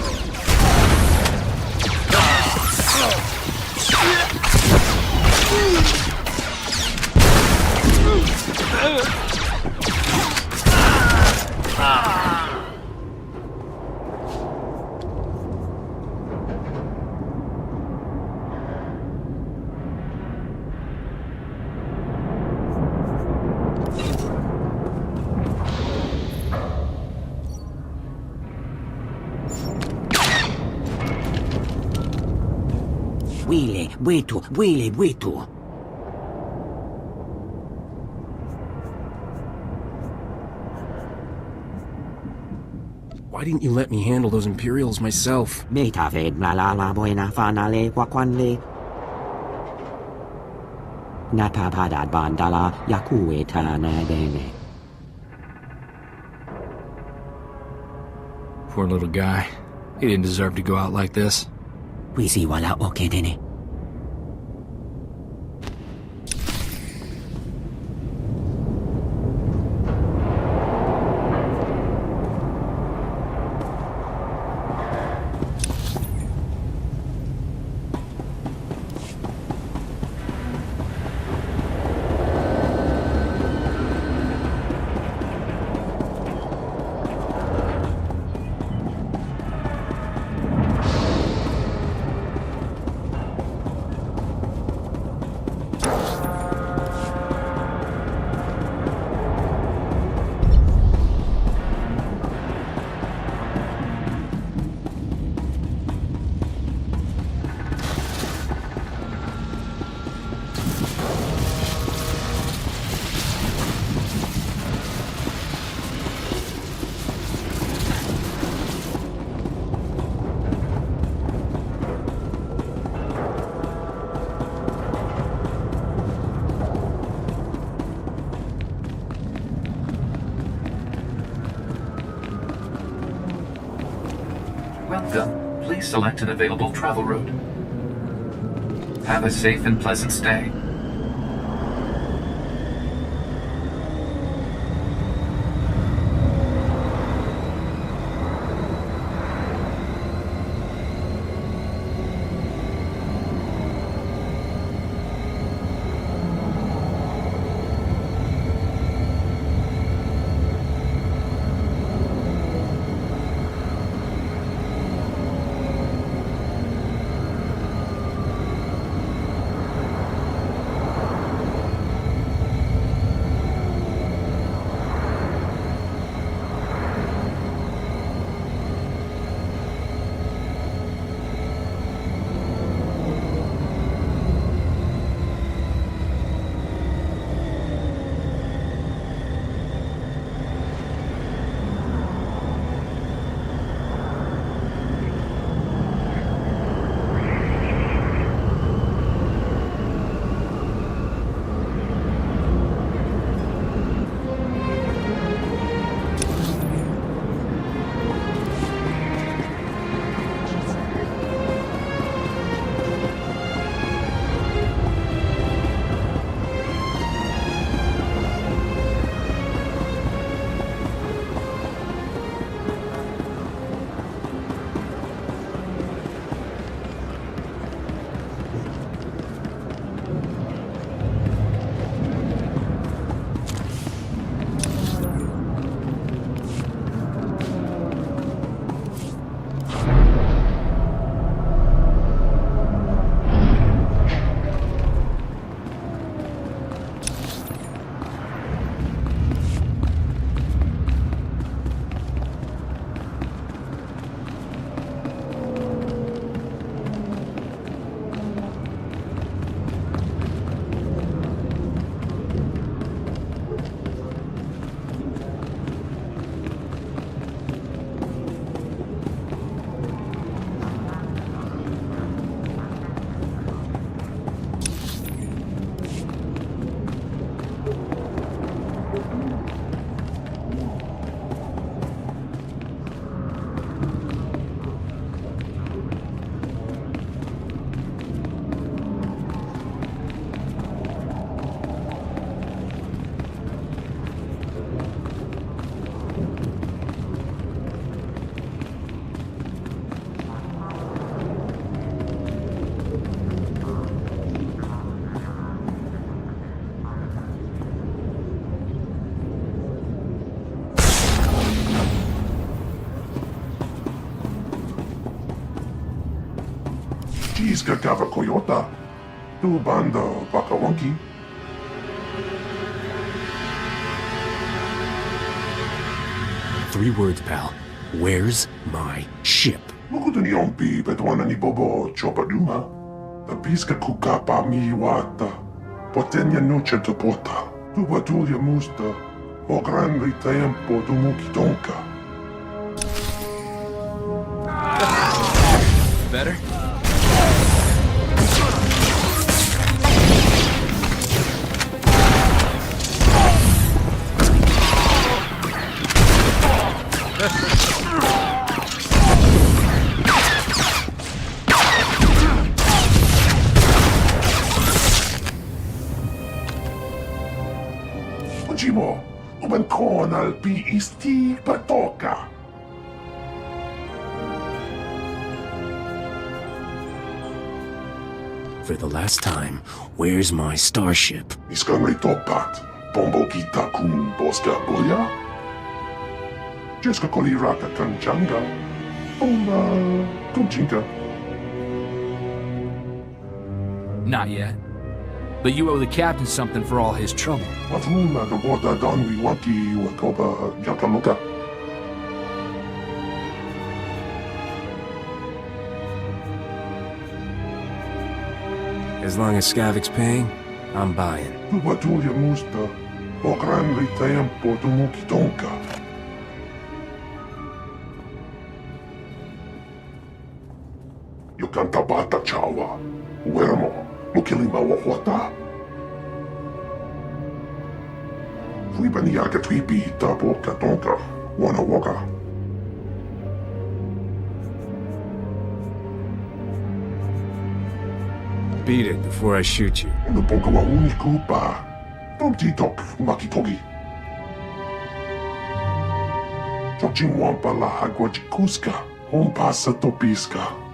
Why didn't you let me handle those Imperials myself? Poor little guy. He didn't deserve to go out like this. Then, please select an available travel route. Have a safe and pleasant stay. Iska Gava Koyota, Tu Banda Bakawonki. Three words, pal. Where's my ship? Mukutuni Ompi Bedwana ni Bobo Chopaduma. The Piska Kukapa Miwata. Potenya Noche Topota. Tu Batulia Musta. O Grande Tempo Dumuki Tonka. Better? Ujimo, uban al PST Patoka. For the last time, where's my starship? Iskanri Topat, Bombo Kita Kun Boska Boya. Jeska Koliraka Kanchanga. Kunchinka. Not yet. But you owe the captain something for all his trouble. Wafuna the water Donwi Waki Wakoba Jakamuka. As long as Skavik's paying, I'm buying. Tubatulia Musta, O Grande Tempo Dumuki Tonka. Yukantabata Chawa, Uermo, Mukilima Wahota. Fuibaniaka Twipi Taboka Tonka, Wana Waka. beat it before I shoot you. Una poca wa uniku pa. Tok makitogi. Chochin wampa la hagwa chikuska. Hon pasa topiska.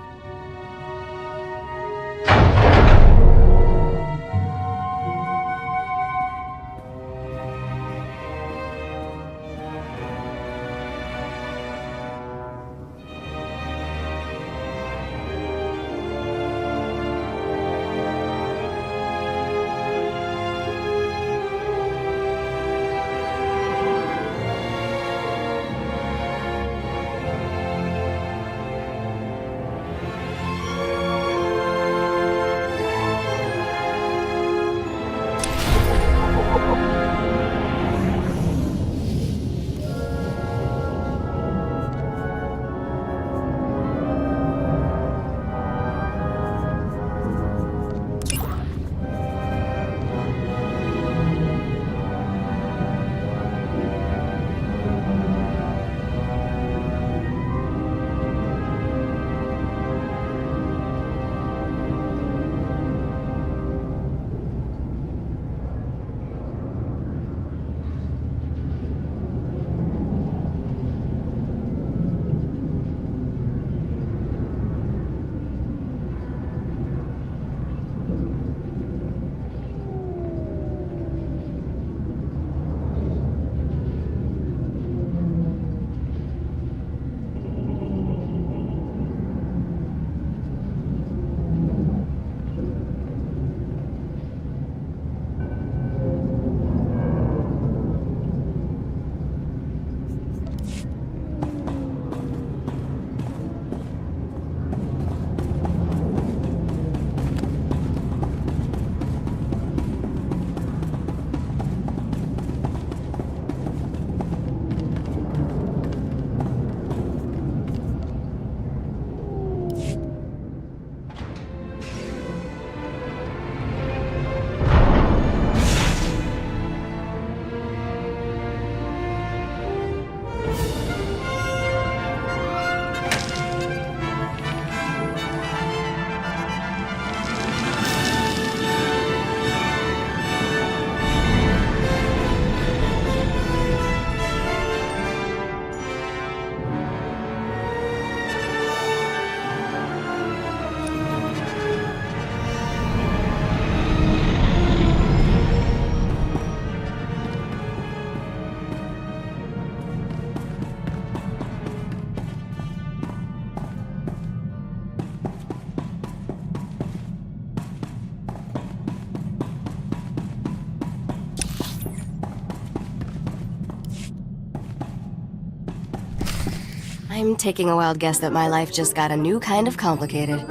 I'm taking a wild guess that my life just got a new kind of complicated.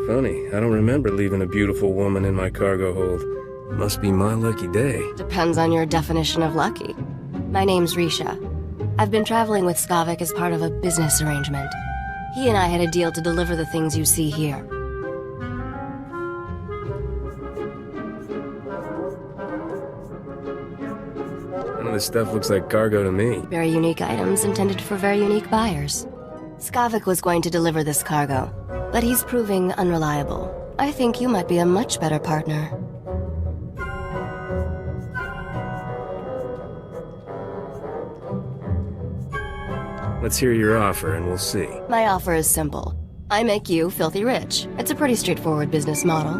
Funny, I don't remember leaving a beautiful woman in my cargo hold. Must be my lucky day. Depends on your definition of lucky. My name's Risha. I've been traveling with Skavik as part of a business arrangement. He and I had a deal to deliver the things you see here. None of this stuff looks like cargo to me. Very unique items intended for very unique buyers. Skavik was going to deliver this cargo, but he's proving unreliable. I think you might be a much better partner. Let's hear your offer and we'll see. My offer is simple. I make you filthy rich. It's a pretty straightforward business model.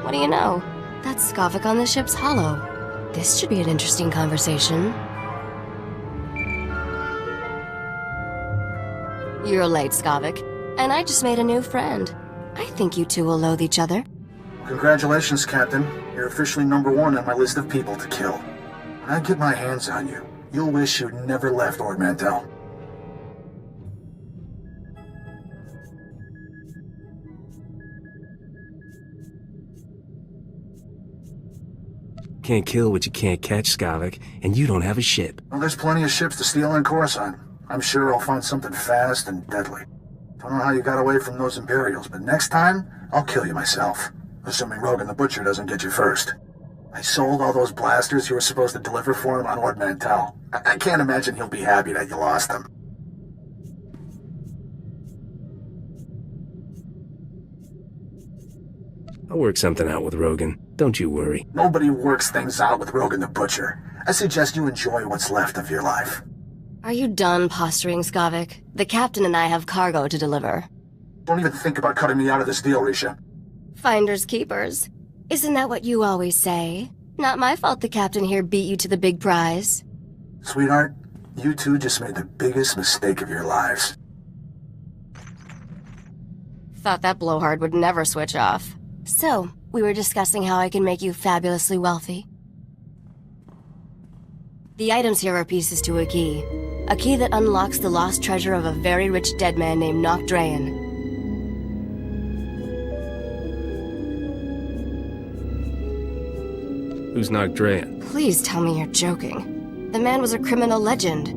What do you know? That's Skavik on the ship's hollow. This should be an interesting conversation. You're late, Skavik. And I just made a new friend. I think you two will loathe each other. Congratulations, Captain. You're officially #1 on my list of people to kill. When I get my hands on you, you'll wish you'd never left Ord Mantell. Can't kill what you can't catch, Skavik, and you don't have a ship. Well, there's plenty of ships to steal on Coruscant. I'm sure I'll find something fast and deadly. Don't know how you got away from those Imperials, but next time, I'll kill you myself. Assuming Rogan the Butcher doesn't get you first. I sold all those blasters you were supposed to deliver for him on Lord Mantell. I can't imagine he'll be happy that you lost them. I'll work something out with Rogan. Don't you worry. Nobody works things out with Rogan the Butcher. I suggest you enjoy what's left of your life. Are you done posturing, Skavik? The captain and I have cargo to deliver. Don't even think about cutting me out of this deal, Risha. Finders keepers. Isn't that what you always say? Not my fault the captain here beat you to the big prize. Sweetheart, you two just made the biggest mistake of your lives. Thought that blowhard would never switch off. So, we were discussing how I can make you fabulously wealthy. The items here are pieces to a key. A key that unlocks the lost treasure of a very rich dead man named Nock Drayen. Who's Nock Drayen? Please tell me you're joking. The man was a criminal legend.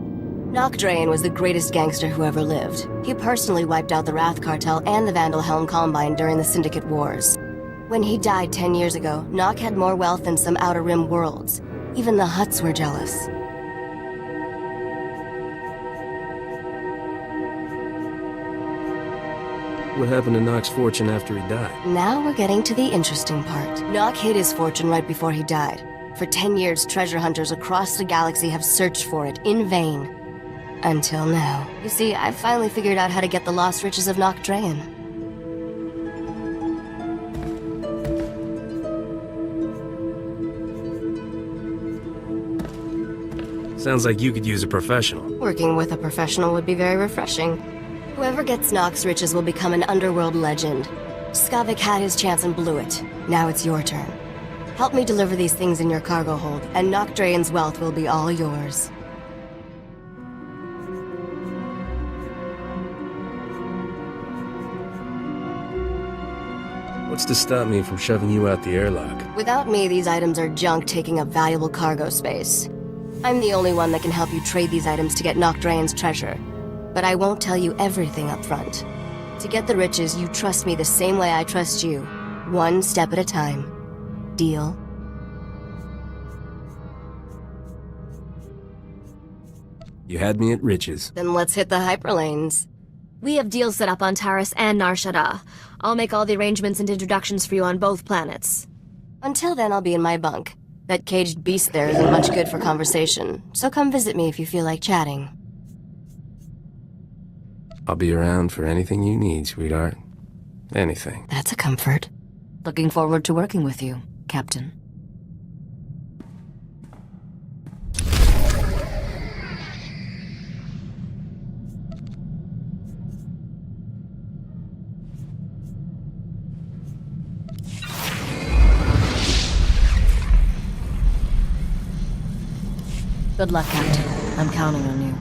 Nock Drayen was the greatest gangster who ever lived. He personally wiped out the Wrath Cartel and the Vandal Helm Combine during the Syndicate Wars. When he died 10 years ago, Nock had more wealth than some Outer Rim worlds. Even the Hutts were jealous. What happened to Nock's fortune after he died? Now we're getting to the interesting part. Nock hid his fortune right before he died. For 10 years, treasure hunters across the galaxy have searched for it in vain. Until now. You see, I've finally figured out how to get the lost riches of Nock Drayen. Sounds like you could use a professional. Working with a professional would be very refreshing. Whoever gets Nock's riches will become an underworld legend. Skavik had his chance and blew it. Now it's your turn. Help me deliver these things in your cargo hold, and Nock Drayen's wealth will be all yours. What's to stop me from shoving you out the airlock? Without me, these items are junk taking up valuable cargo space. I'm the only one that can help you trade these items to get Nock Drayen's treasure. But I won't tell you everything up front. To get the riches, you trust me the same way I trust you. One step at a time. Deal? You had me at riches. Then let's hit the hyperlanes. We have deals set up on Taris and Nar Shaddaa. I'll make all the arrangements and introductions for you on both planets. Until then, I'll be in my bunk. That caged beast there isn't much good for conversation, so come visit me if you feel like chatting. I'll be around for anything you need, sweetheart. Anything. That's a comfort. Looking forward to working with you, Captain. Good luck, Captain. I'm counting on you.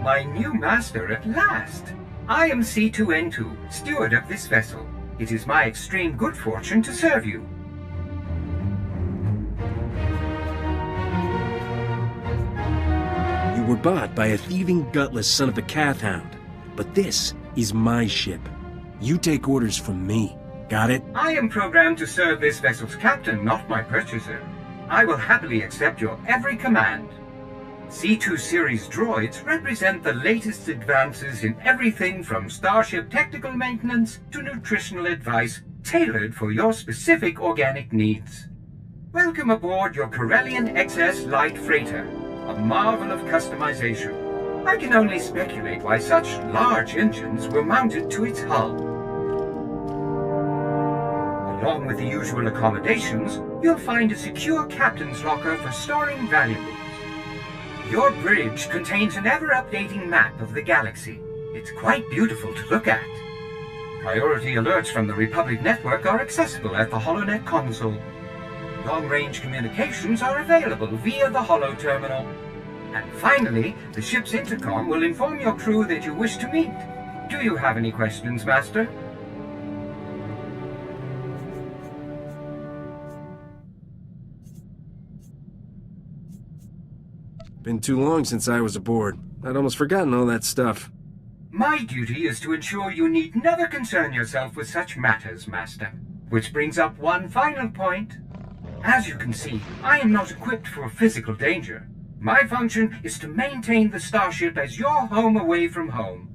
My new master at last! I am C2N2, steward of this vessel. It is my extreme good fortune to serve you. You were bought by a thieving, gutless son of a Cath Hound. But this is my ship. You take orders from me. Got it? I am programmed to serve this vessel's captain, not my purchaser. I will happily accept your every command. C2 series droids represent the latest advances in everything from starship technical maintenance to nutritional advice tailored for your specific organic needs. Welcome aboard your Corellian XS Light Freighter, a marvel of customization. I can only speculate why such large engines were mounted to its hull. Along with the usual accommodations, you'll find a secure captain's locker for storing valuables. Your bridge contains an ever-updating map of the galaxy. It's quite beautiful to look at. Priority alerts from the Republic network are accessible at the HoloNet console. Long-range communications are available via the Holo terminal. And finally, the ship's intercom will inform your crew that you wish to meet. Do you have any questions, Master? Been too long since I was aboard. I'd almost forgotten all that stuff. My duty is to ensure you need never concern yourself with such matters, Master. Which brings up one final point. As you can see, I am not equipped for physical danger. My function is to maintain the starship as your home away from home.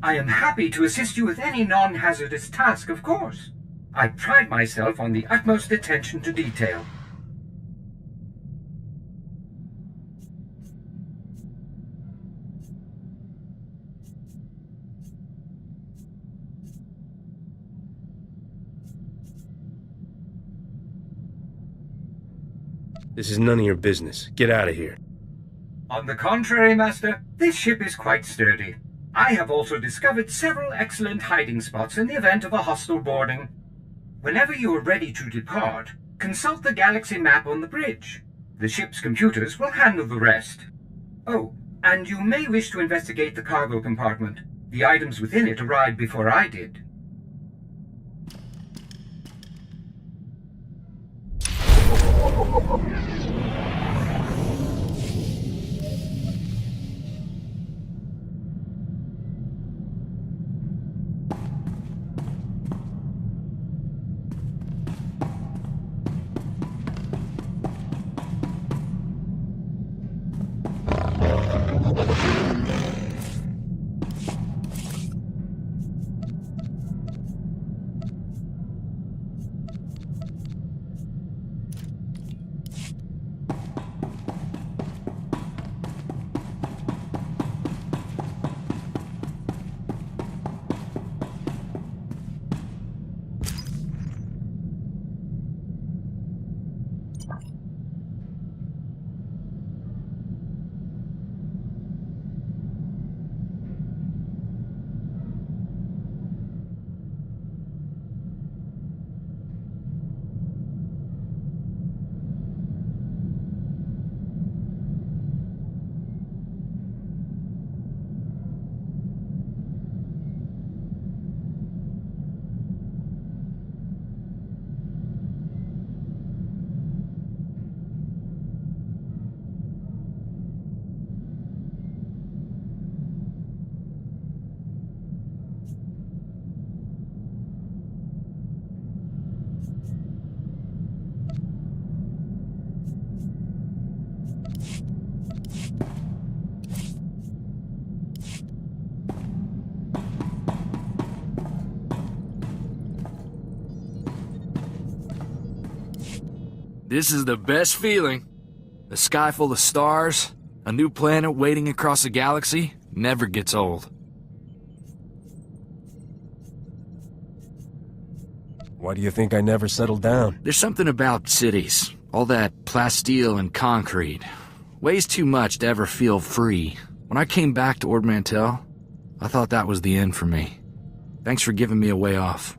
I am happy to assist you with any non-hazardous task, of course. I pride myself on the utmost attention to detail. This is none of your business. Get out of here. On the contrary, Master, this ship is quite sturdy. I have also discovered several excellent hiding spots in the event of a hostile boarding. Whenever you are ready to depart, consult the galaxy map on the bridge. The ship's computers will handle the rest. Oh, and you may wish to investigate the cargo compartment. The items within it arrived before I did. This is the best feeling. A sky full of stars, a new planet waiting across a galaxy, never gets old. Why do you think I never settled down? There's something about cities. All that plasteel and concrete. Weighs too much to ever feel free. When I came back to Ord Mantell, I thought that was the end for me. Thanks for giving me a way off.